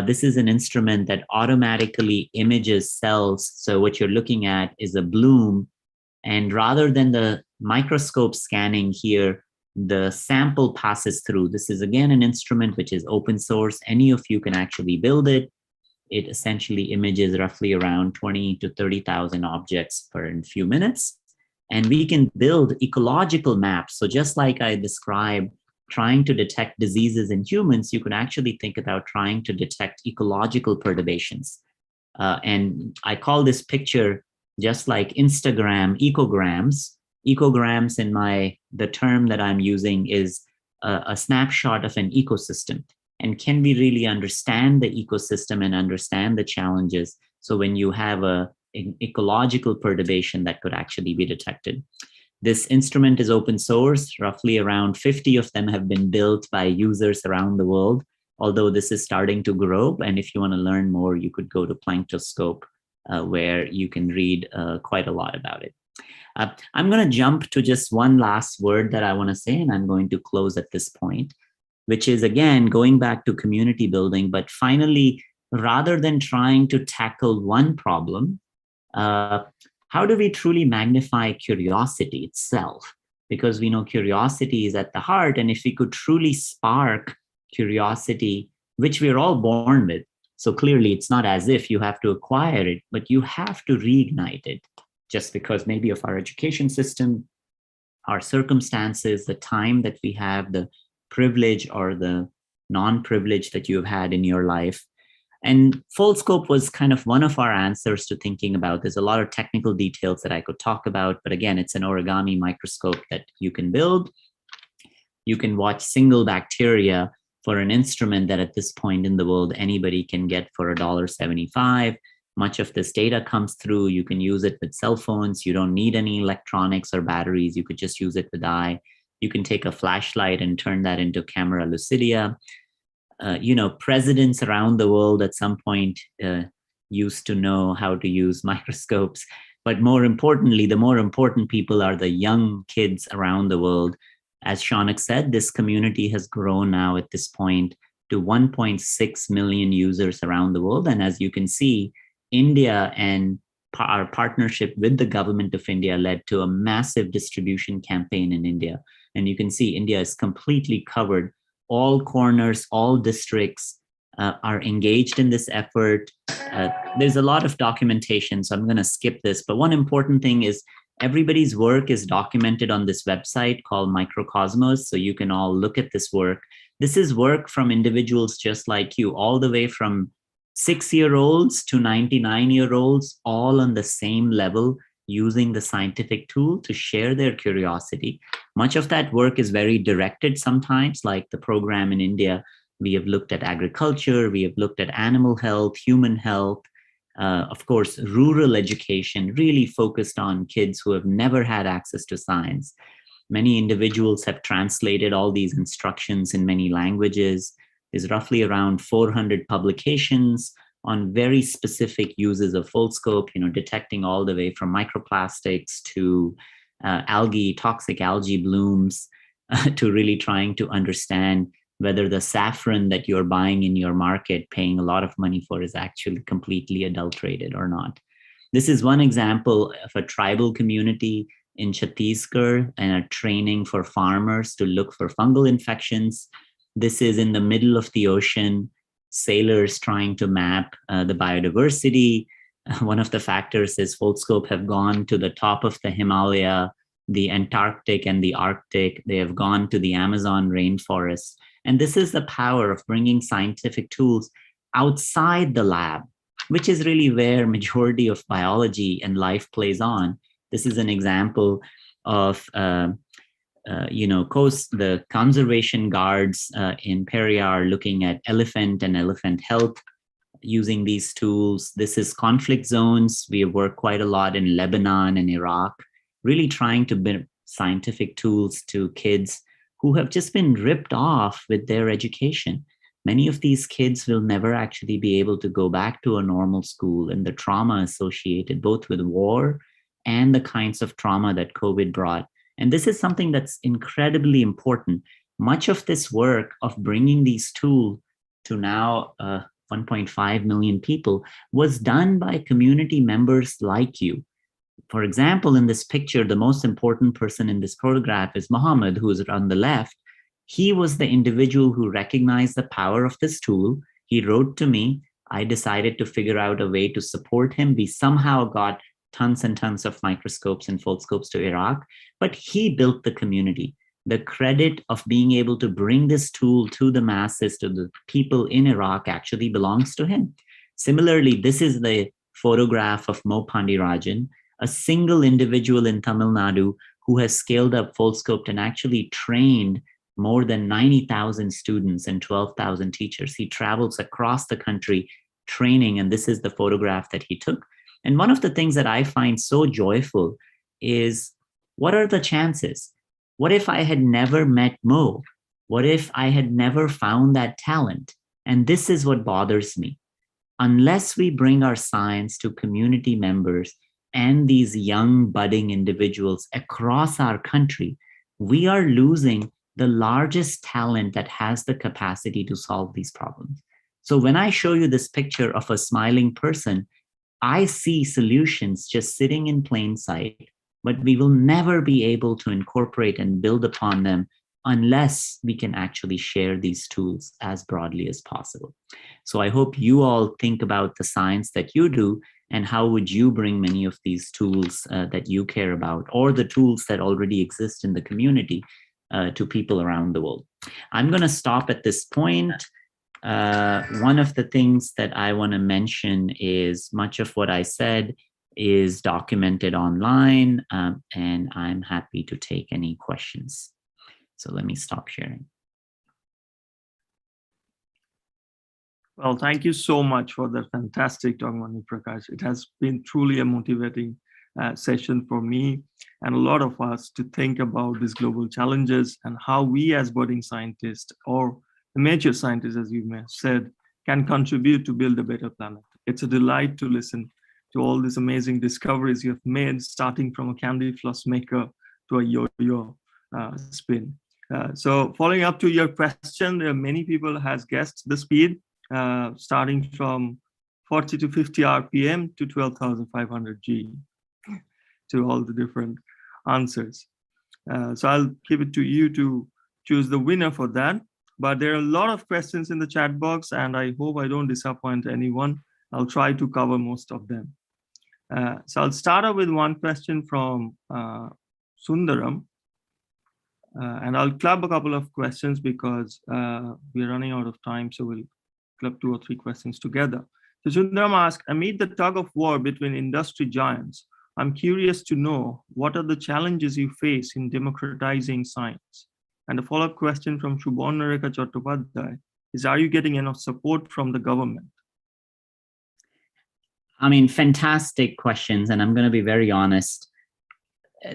This is an instrument that automatically images cells. So what you're looking at is a bloom. And rather than the microscope scanning here, the sample passes through. This is, again, an instrument which is open source. Any of you can actually build it. It essentially images roughly around 20 to 30,000 objects per few minutes. And we can build ecological maps. So just like I described, trying to detect diseases in humans, you could actually think about trying to detect ecological perturbations. And I call this picture just like Instagram ecograms. Ecograms the term that I'm using is a snapshot of an ecosystem. And can we really understand the ecosystem and understand the challenges? So when you have an ecological perturbation that could actually be detected. This instrument is open source. Roughly around 50 of them have been built by users around the world, although this is starting to grow. And if you want to learn more, you could go to Plankton Scope, where you can read quite a lot about it. I'm going to jump to just one last word that I want to say, and I'm going to close at this point, which is, again, going back to community building. But finally, rather than trying to tackle one problem, how do we truly magnify curiosity itself? Because we know curiosity is at the heart. And if we could truly spark curiosity, which we're all born with, so clearly it's not as if you have to acquire it, but you have to reignite it, just because maybe of our education system, our circumstances, the time that we have, the privilege or the non-privilege that you've had in your life. And Foldscope was kind of one of our answers to thinking about. There's a lot of technical details that I could talk about, but again, it's an origami microscope that you can build. You can watch single bacteria for an instrument that at this point in the world, anybody can get for $1.75. Much of this data comes through. You can use it with cell phones. You don't need any electronics or batteries. You could just use it with eye. You can take a flashlight and turn that into camera lucidia. Presidents around the world at some point used to know how to use microscopes. But more importantly, the more important people are the young kids around the world. As Shaunak said, this community has grown now at this point to 1.6 million users around the world. And as you can see, India and our partnership with the government of India led to a massive distribution campaign in India. And you can see India is completely covered. All corners, all districts are engaged in this effort. There's a lot of documentation, so I'm going to skip this. But one important thing is everybody's work is documented on this website called Microcosmos, so you can all look at this work. This is work from individuals just like you, all the way from 6-year-olds to 99-year-olds, all on the same level, using the scientific tool to share their curiosity. Much of that work is very directed sometimes, like the program in India. We have looked at agriculture, we have looked at animal health, human health, of course, rural education, really focused on kids who have never had access to science. Many individuals have translated all these instructions in many languages. There's roughly around 400 publications on very specific uses of Foldscope, detecting all the way from microplastics to toxic algae blooms, to really trying to understand whether the saffron that you're buying in your market, paying a lot of money for, is actually completely adulterated or not. This is one example of a tribal community in Chhattisgarh and a training for farmers to look for fungal infections. This is in the middle of the ocean, sailors trying to map the biodiversity. One of the factors is Foldscope have gone to the top of the Himalaya, the Antarctic and the Arctic. They have gone to the Amazon rainforest. And this is the power of bringing scientific tools outside the lab, which is really where majority of biology and life plays on. This is an example of the conservation guards in Periyar looking at elephant and elephant health using these tools. This is conflict zones. We have worked quite a lot in Lebanon and Iraq, really trying to bring scientific tools to kids who have just been ripped off with their education. Many of these kids will never actually be able to go back to a normal school, and the trauma associated both with war and the kinds of trauma that COVID brought. And this is something that's incredibly important. Much of this work of bringing these tools to now 1.5 million people was done by community members like you. For example, in this picture, the most important person in this photograph is Mohammed, who is on the left. He was the individual who recognized the power of this tool. He wrote to me. I decided to figure out a way to support him. We somehow got tons and tons of microscopes and foldscopes to Iraq, but he built the community. The credit of being able to bring this tool to the masses, to the people in Iraq, actually belongs to him. Similarly, this is the photograph of Mo Pandirajan, a single individual in Tamil Nadu who has scaled up Foldscope and actually trained more than 90,000 students and 12,000 teachers. He travels across the country training, and this is the photograph that he took. And one of the things that I find so joyful is, what are the chances? What if I had never met Mo? What if I had never found that talent? And this is what bothers me. Unless we bring our science to community members and these young budding individuals across our country, we are losing the largest talent that has the capacity to solve these problems. So when I show you this picture of a smiling person, I see solutions just sitting in plain sight, but we will never be able to incorporate and build upon them unless we can actually share these tools as broadly as possible. So I hope you all think about the science that you do, and how would you bring many of these tools that you care about, or the tools that already exist in the community, to people around the world. I'm going to stop at this point. One of the things that I want to mention is much of what I said is documented online, and I'm happy to take any questions. So let me stop sharing. Well, thank you so much for that fantastic talk, Manu Prakash. It has been truly a motivating session for me and a lot of us to think about these global challenges and how we as budding scientists or the major scientists, as you may have said, can contribute to build a better planet. It's a delight to listen to all these amazing discoveries you have made, starting from a candy floss maker to a yo-yo spin. So following up to your question, there are many people has guessed the speed, starting from 40 to 50 RPM to 12,500 G to all the different answers. So I'll give it to you to choose the winner for that. But there are a lot of questions in the chat box, and I hope I don't disappoint anyone. I'll try to cover most of them. So I'll start off with one question from Sundaram. And I'll club a couple of questions because we're running out of time, so we'll club 2 or 3 questions together. So Sundaram asks, amid the tug of war between industry giants, I'm curious to know what are the challenges you face in democratizing science? And a follow-up question from Shubharnareka Chattopadhyay is, are you getting enough support from the government? I mean, fantastic questions, and I'm going to be very honest.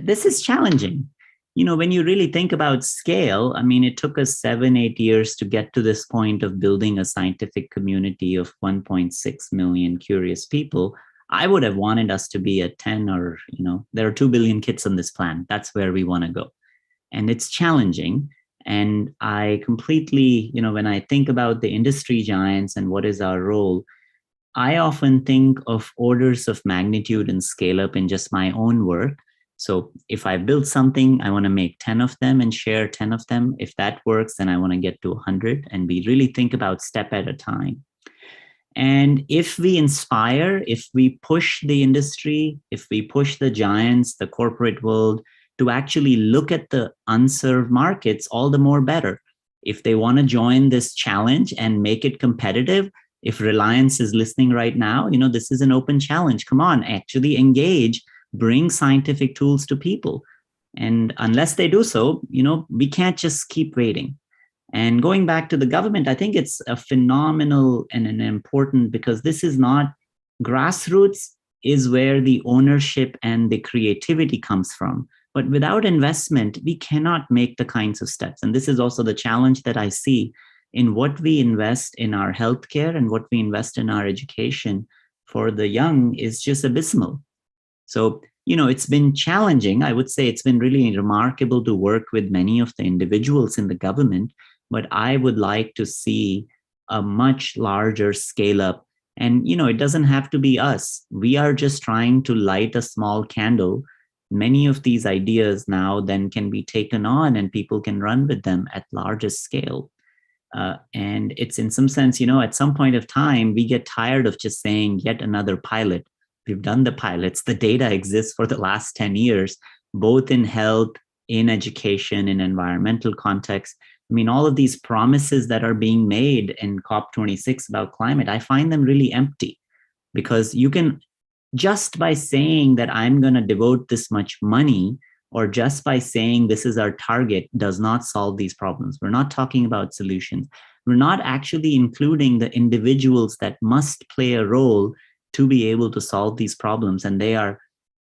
This is challenging. You know, when you really think about scale, I mean, it took us 7-8 years to get to this point of building a scientific community of 1.6 million curious people. I would have wanted us to be at 10 or, you know, there are 2 billion kids on this planet. That's where we want to go. And it's challenging. And I completely, you know, when I think about the industry giants and what is our role, I often think of orders of magnitude and scale up in just my own work. So if I build something, I want to make 10 of them and share 10 of them. If that works, then I want to get to 100. And we really think about step at a time. And if we inspire, if we push the industry, if we push the giants, the corporate world to actually look at the unserved markets, all the more better. If they want to join this challenge and make it competitive, if Reliance is listening right now, you know, this is an open challenge. Come on, actually engage, bring scientific tools to people. And unless they do so, you know, we can't just keep waiting. And going back to the government, I think it's a phenomenal and an important, because this is not grassroots is where the ownership and the creativity comes from. But without investment, we cannot make the kinds of steps. And this is also the challenge that I see in what we invest in our healthcare and what we invest in our education for the young is just abysmal. So, you know, it's been challenging. I would say it's been really remarkable to work with many of the individuals in the government, but I would like to see a much larger scale up. And, you know, it doesn't have to be us. We are just trying to light a small candle. Many of these ideas now then can be taken on and people can run with them at larger scale. And it's in some sense, you know, at some point of time, we get tired of just saying yet another pilot. We've done the pilots. The data exists for the last 10 years, both in health, in education, in environmental context. I mean, all of these promises that are being made in COP26 about climate, I find them really empty, because you can, just by saying that I'm going to devote this much money, or just by saying this is our target, does not solve these problems. We're not talking about solutions. We're not actually including the individuals that must play a role to be able to solve these problems. And they are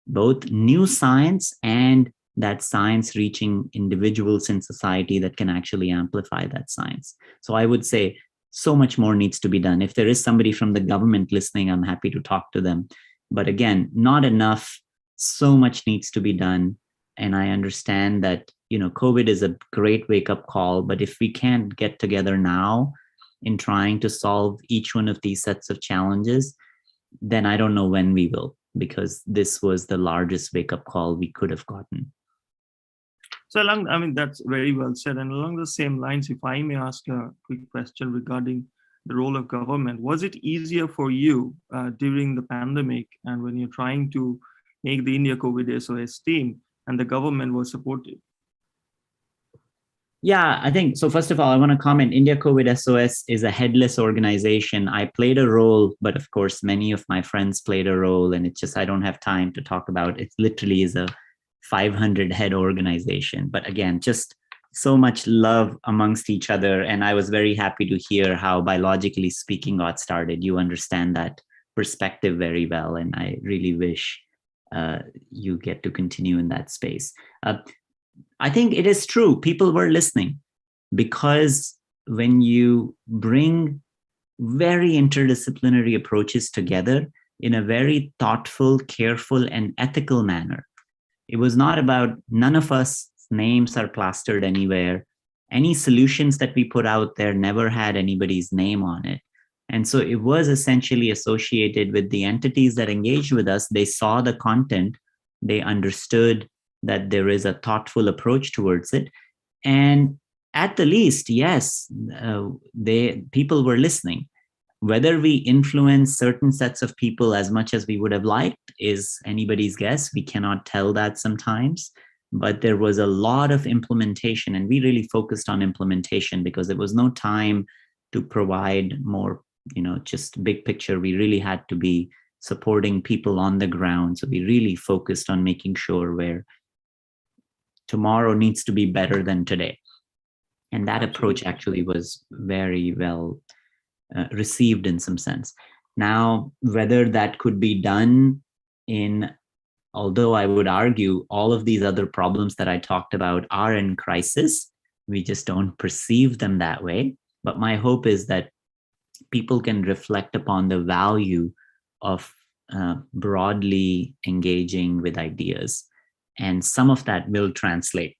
both new science and that science reaching individuals in society that can actually amplify that science. So I would say so much more needs to be done. If there is somebody from the government listening, I'm happy to talk to them. But again, not enough. So much needs to be done. And I understand that, you know, COVID is a great wake-up call, but if we can't get together now in trying to solve each one of these sets of challenges, then I don't know when we will, because this was the largest wake-up call we could have gotten. So I mean, that's very well said. And along the same lines, if I may ask a quick question regarding the role of government, was it easier for you during the pandemic and when you're trying to make the India COVID SOS team and the government was supportive? Yeah, I think so. First of all, I want to comment, India COVID SOS is a headless organization. I played a role, but of course, many of my friends played a role, and it's just, I don't have time to talk about it. It literally is a 500 head organization. But again, just so much love amongst each other. And I was very happy to hear how biologically speaking got started. You understand that perspective very well. And I really wish you get to continue in that space. I think it is true. People were listening, because when you bring very interdisciplinary approaches together in a very thoughtful, careful, and ethical manner, it was not about none of us names are plastered anywhere. Any solutions that we put out there never had anybody's name on it. And so it was essentially associated with the entities that engaged with us. They saw the content, they understood that there is a thoughtful approach towards it. And at the least, yes, people were listening. Whether we influence certain sets of people as much as we would have liked is anybody's guess. We cannot tell that sometimes. But there was a lot of implementation, and we really focused on implementation because there was no time to provide more, just big picture. We really had to be supporting people on the ground. So we really focused on making sure where tomorrow needs to be better than today. And that approach actually was very well received in some sense. Now, whether that could be done although I would argue all of these other problems that I talked about are in crisis, we just don't perceive them that way. But my hope is that people can reflect upon the value of broadly engaging with ideas. And some of that will translate.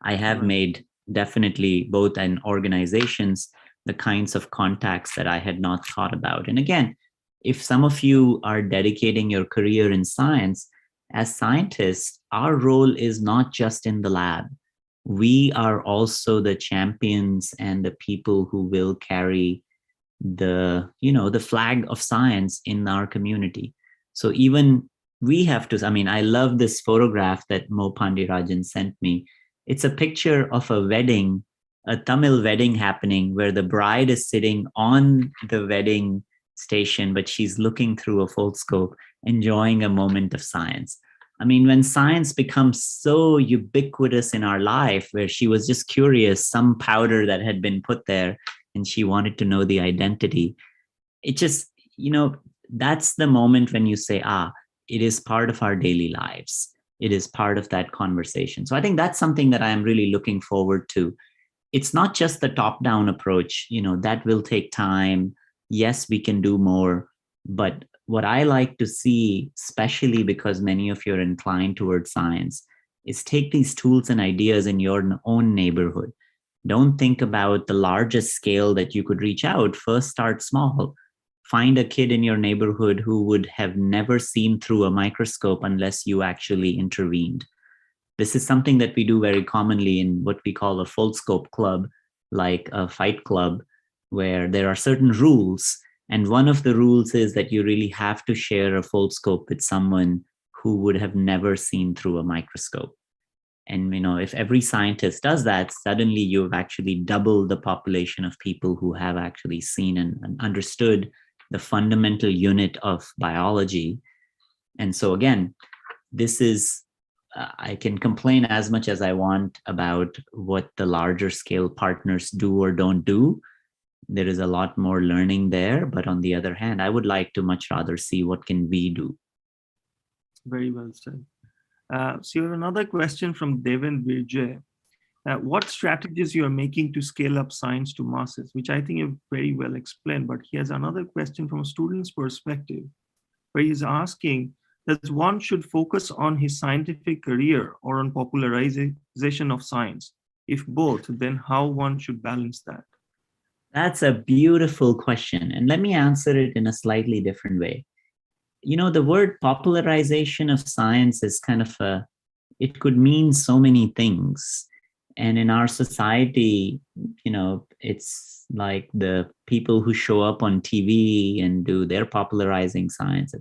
I have made definitely both in organizations the kinds of contacts that I had not thought about. And again, if some of you are dedicating your career in science, as scientists, our role is not just in the lab. We are also the champions and the people who will carry the flag of science in our community. So even we have to, I love this photograph that Mo Pandirajan sent me. It's a picture of a wedding, a Tamil wedding happening where the bride is sitting on the wedding station, but she's looking through a foldscope, enjoying a moment of science. When science becomes so ubiquitous in our life, where she was just curious, some powder that had been put there, and she wanted to know the identity. It just, that's the moment when you say, it is part of our daily lives. It is part of that conversation. So I think that's something that I am really looking forward to. It's not just the top-down approach, that will take time. Yes, we can do more. But what I like to see, especially because many of you are inclined towards science, is take these tools and ideas in your own neighborhood. Don't think about the largest scale that you could reach out. First, start small. Find a kid in your neighborhood who would have never seen through a microscope unless you actually intervened. This is something that we do very commonly in what we call a foldscope club, like a fight club, where there are certain rules. And one of the rules is that you really have to share a foldscope with someone who would have never seen through a microscope. And if every scientist does that, suddenly you've actually doubled the population of people who have actually seen and understood the fundamental unit of biology. And so again, this is, I can complain as much as I want about what the larger scale partners do or don't do. There is a lot more learning there. But on the other hand, I would like to much rather see what can we do. Very well said. So you have another question from Deven Virjay. What strategies you are making to scale up science to masses, which I think you've very well explained, but he has another question from a student's perspective, where he's asking, does one should focus on his scientific career or on popularization of science? If both, then how one should balance that? That's a beautiful question. And let me answer it in a slightly different way. The word popularization of science is kind of it could mean so many things. And in our society, it's like the people who show up on TV and do their popularizing science.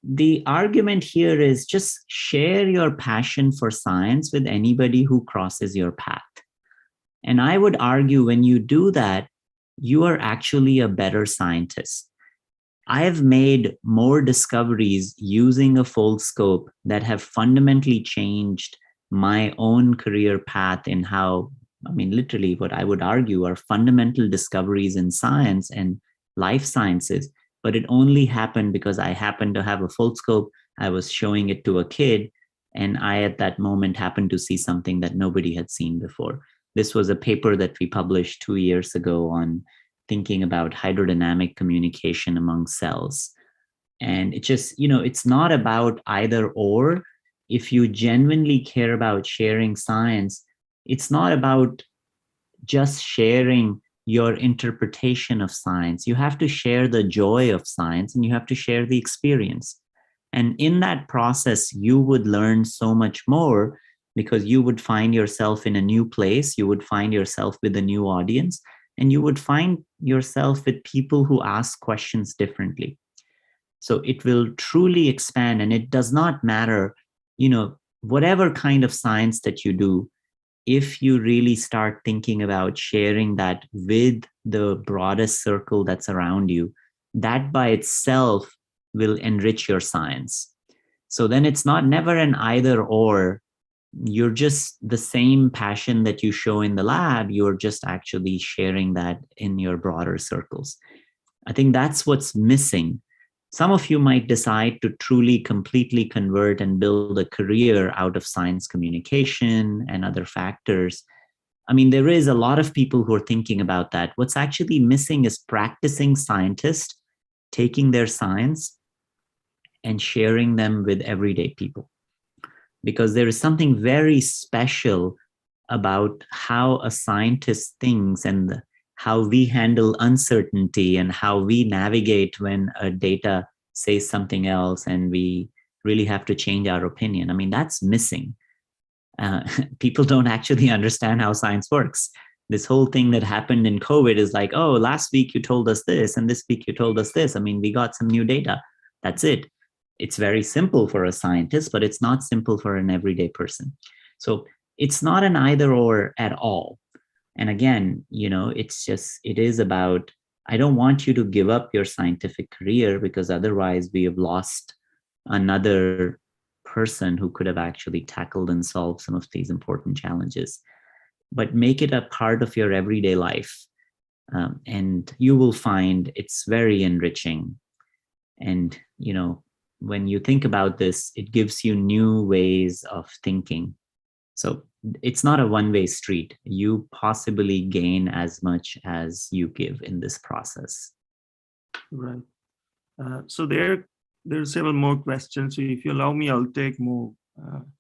The argument here is just share your passion for science with anybody who crosses your path. And I would argue when you do that, you are actually a better scientist. I have made more discoveries using a foldscope that have fundamentally changed my own career path in how, I mean, literally what I would argue are fundamental discoveries in science and life sciences. But it only happened because I happened to have a Foldscope. I was showing it to a kid, and I, at that moment, happened to see something that nobody had seen before. This was a paper that we published 2 years ago on thinking about hydrodynamic communication among cells. And it just, it's not about either or. If you genuinely care about sharing science, it's not about just sharing your interpretation of science. You have to share the joy of science, and you have to share the experience. And in that process, you would learn so much more, because you would find yourself in a new place. You would find yourself with a new audience, and you would find yourself with people who ask questions differently. So it will truly expand, and it does not matter, whatever kind of science that you do, if you really start thinking about sharing that with the broadest circle that's around you, that by itself will enrich your science. So then it's never an either or. You're just the same passion that you show in the lab, you're just actually sharing that in your broader circles. I think that's what's missing. Some of you might decide to truly, completely convert and build a career out of science communication and other factors. I mean, there is a lot of people who are thinking about that. What's actually missing is practicing scientists taking their science and sharing them with everyday people. Because there is something very special about how a scientist thinks, and how we handle uncertainty, and how we navigate when a data says something else and we really have to change our opinion. I mean, that's missing. People don't actually understand how science works. This whole thing that happened in COVID is like, oh, last week you told us this, and this week you told us this. I mean, we got some new data. That's it. It's very simple for a scientist, but it's not simple for an everyday person. So it's not an either or at all. And again, it is about, I don't want you to give up your scientific career, because otherwise we have lost another person who could have actually tackled and solved some of these important challenges. But make it a part of your everyday life. And you will find it's very enriching. And, when you think about this, it gives you new ways of thinking. So it's not a one-way street. You possibly gain as much as you give in this process. Right. So there are several more questions. So if you allow me, I'll take more,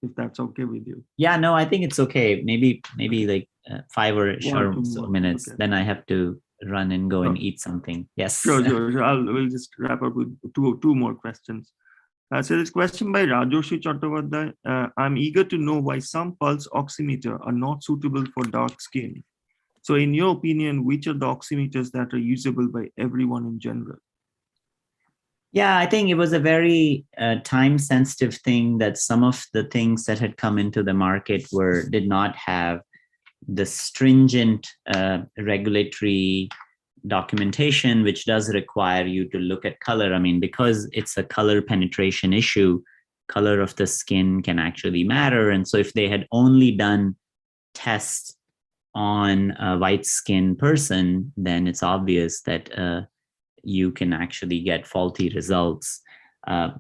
if that's okay with you. Yeah, no, I think it's okay. Maybe like 5 or so minutes. Okay. Then I have to run and go and eat something. Yes. Sure. We'll just wrap up with two more questions. So this question by Rajoshi Chattopadhyay. I'm eager to know why some pulse oximeter are not suitable for dark skin. So in your opinion, which are the oximeters that are usable by everyone in general? Yeah, I think it was a very time-sensitive thing that some of the things that had come into the market did not have the stringent regulatory documentation, which does require you to look at color. I mean, because it's a color penetration issue, color of the skin can actually matter. And so if they had only done tests on a white skin person, then it's obvious that you can actually get faulty results.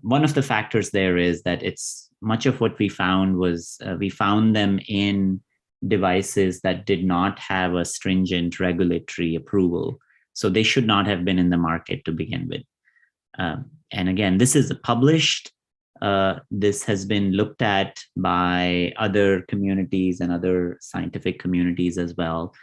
One of the factors there is that it's much of what we found was we found them in devices that did not have a stringent regulatory approval. So they should not have been in the market to begin with. And again, this is published. This has been looked at by other communities and other scientific communities as well.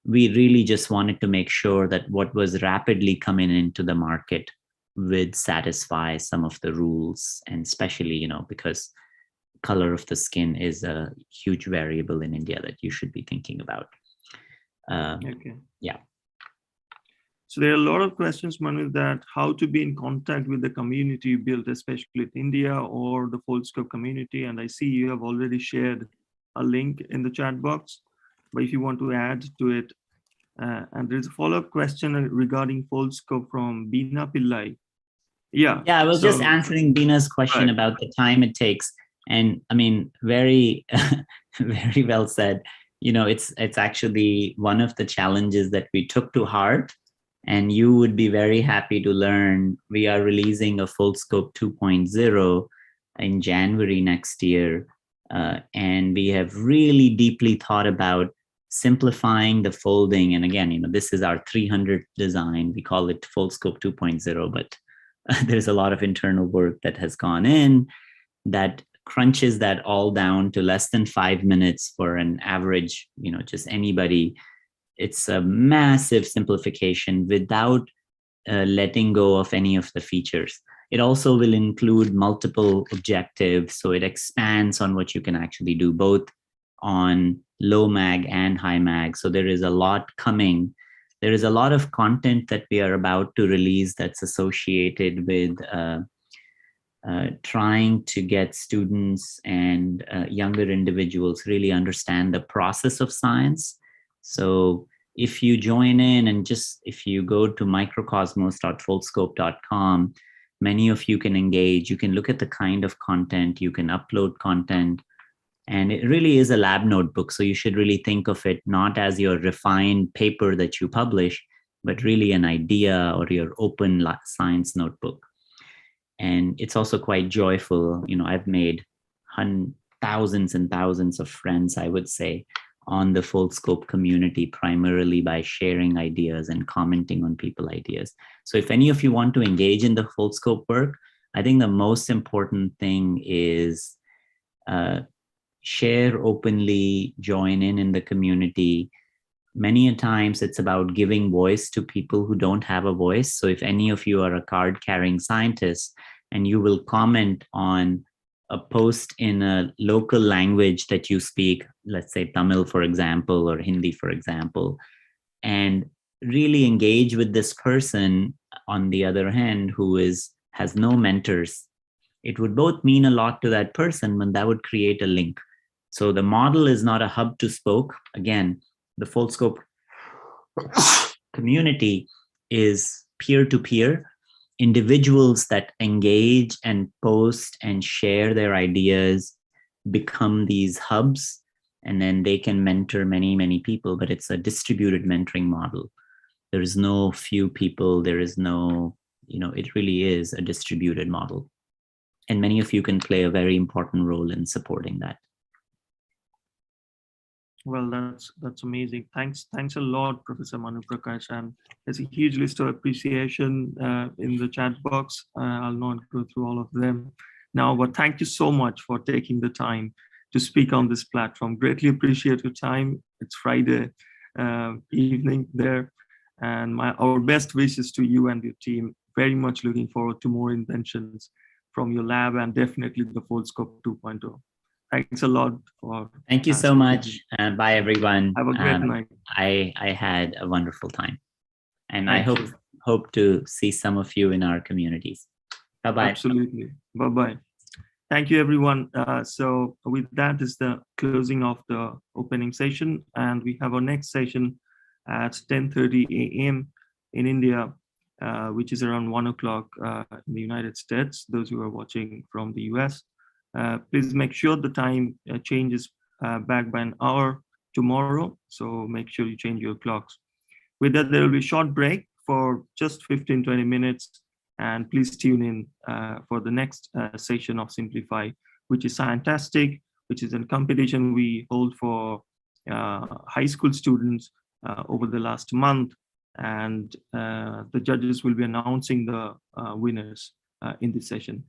We really just wanted to make sure that what was rapidly coming into the market would satisfy some of the rules, and especially, because color of the skin is a huge variable in India that you should be thinking about. Okay. Yeah. So there are a lot of questions, Manu, that how to be in contact with the community you built, especially with India or the Foldscope community. And I see you have already shared a link in the chat box, but if you want to add to it, and there's a follow-up question regarding Foldscope from Beena Pillai. Yeah, I was just answering Beena's question about the time it takes. And I mean, very Very well said. It's actually one of the challenges that we took to heart, and you would be very happy to learn we are releasing a full scope 2.0 in January next year. And we have really deeply thought about simplifying the folding. And again, this is our 300 design. We call it full scope 2.0, but there's a lot of internal work that has gone in that crunches that all down to less than 5 minutes for an average, just anybody. It's a massive simplification without letting go of any of the features. It also will include multiple objectives, so it expands on what you can actually do, both on low mag and high mag. So there is a lot coming. There is a lot of content that we are about to release that's associated with trying to get students and younger individuals really understand the process of science. So if you join in and if you go to microcosmos.foldscope.com, many of you can engage. You can look at the kind of content, you can upload content, and it really is a lab notebook. So you should really think of it not as your refined paper that you publish, but really an idea or your open science notebook. And it's also quite joyful. I've made thousands and thousands of friends, I would say, on the full scope community, primarily by sharing ideas and commenting on people's ideas. So if any of you want to engage in the full scope work, I think the most important thing is share openly, join in the community. Many a times it's about giving voice to people who don't have a voice. So if any of you are a card-carrying scientist and you will comment on a post in a local language that you speak, let's say Tamil, for example, or Hindi, for example, and really engage with this person, on the other hand, who has no mentors, it would both mean a lot to that person, but that would create a link. So the model is not a hub to spoke. Again, the full scope community is peer-to-peer. Individuals that engage and post and share their ideas become these hubs, and then they can mentor many, many people, but it's a distributed mentoring model. There is no few people, there is no, it really is a distributed model. And many of you can play a very important role in supporting that. Well, that's amazing. Thanks a lot, Professor Manu Prakash. And there's a huge list of appreciation in the chat box. I'll not go through all of them now, but thank you so much for taking the time to speak on this platform. Greatly appreciate your time. It's Friday evening there. And our best wishes to you and your team. Very much looking forward to more inventions from your lab, and definitely the full scope 2.0. Thanks a lot for. Thank you so much. Bye, everyone. Have a great night. I had a wonderful time, and Thank I you. hope to see some of you in our communities. Bye-bye. Absolutely. Bye-bye. Thank you, everyone. So with that is the closing of the opening session, and we have our next session at 10:30 a.m. in India, which is around 1 o'clock in the United States, those who are watching from the US. Please make sure the time changes back by an hour tomorrow. So make sure you change your clocks. With that, there will be a short break for just 15-20 minutes. And please tune in for the next session of Scimplify, which is fantastic, which is a competition we hold for high school students over the last month. And the judges will be announcing the winners in this session.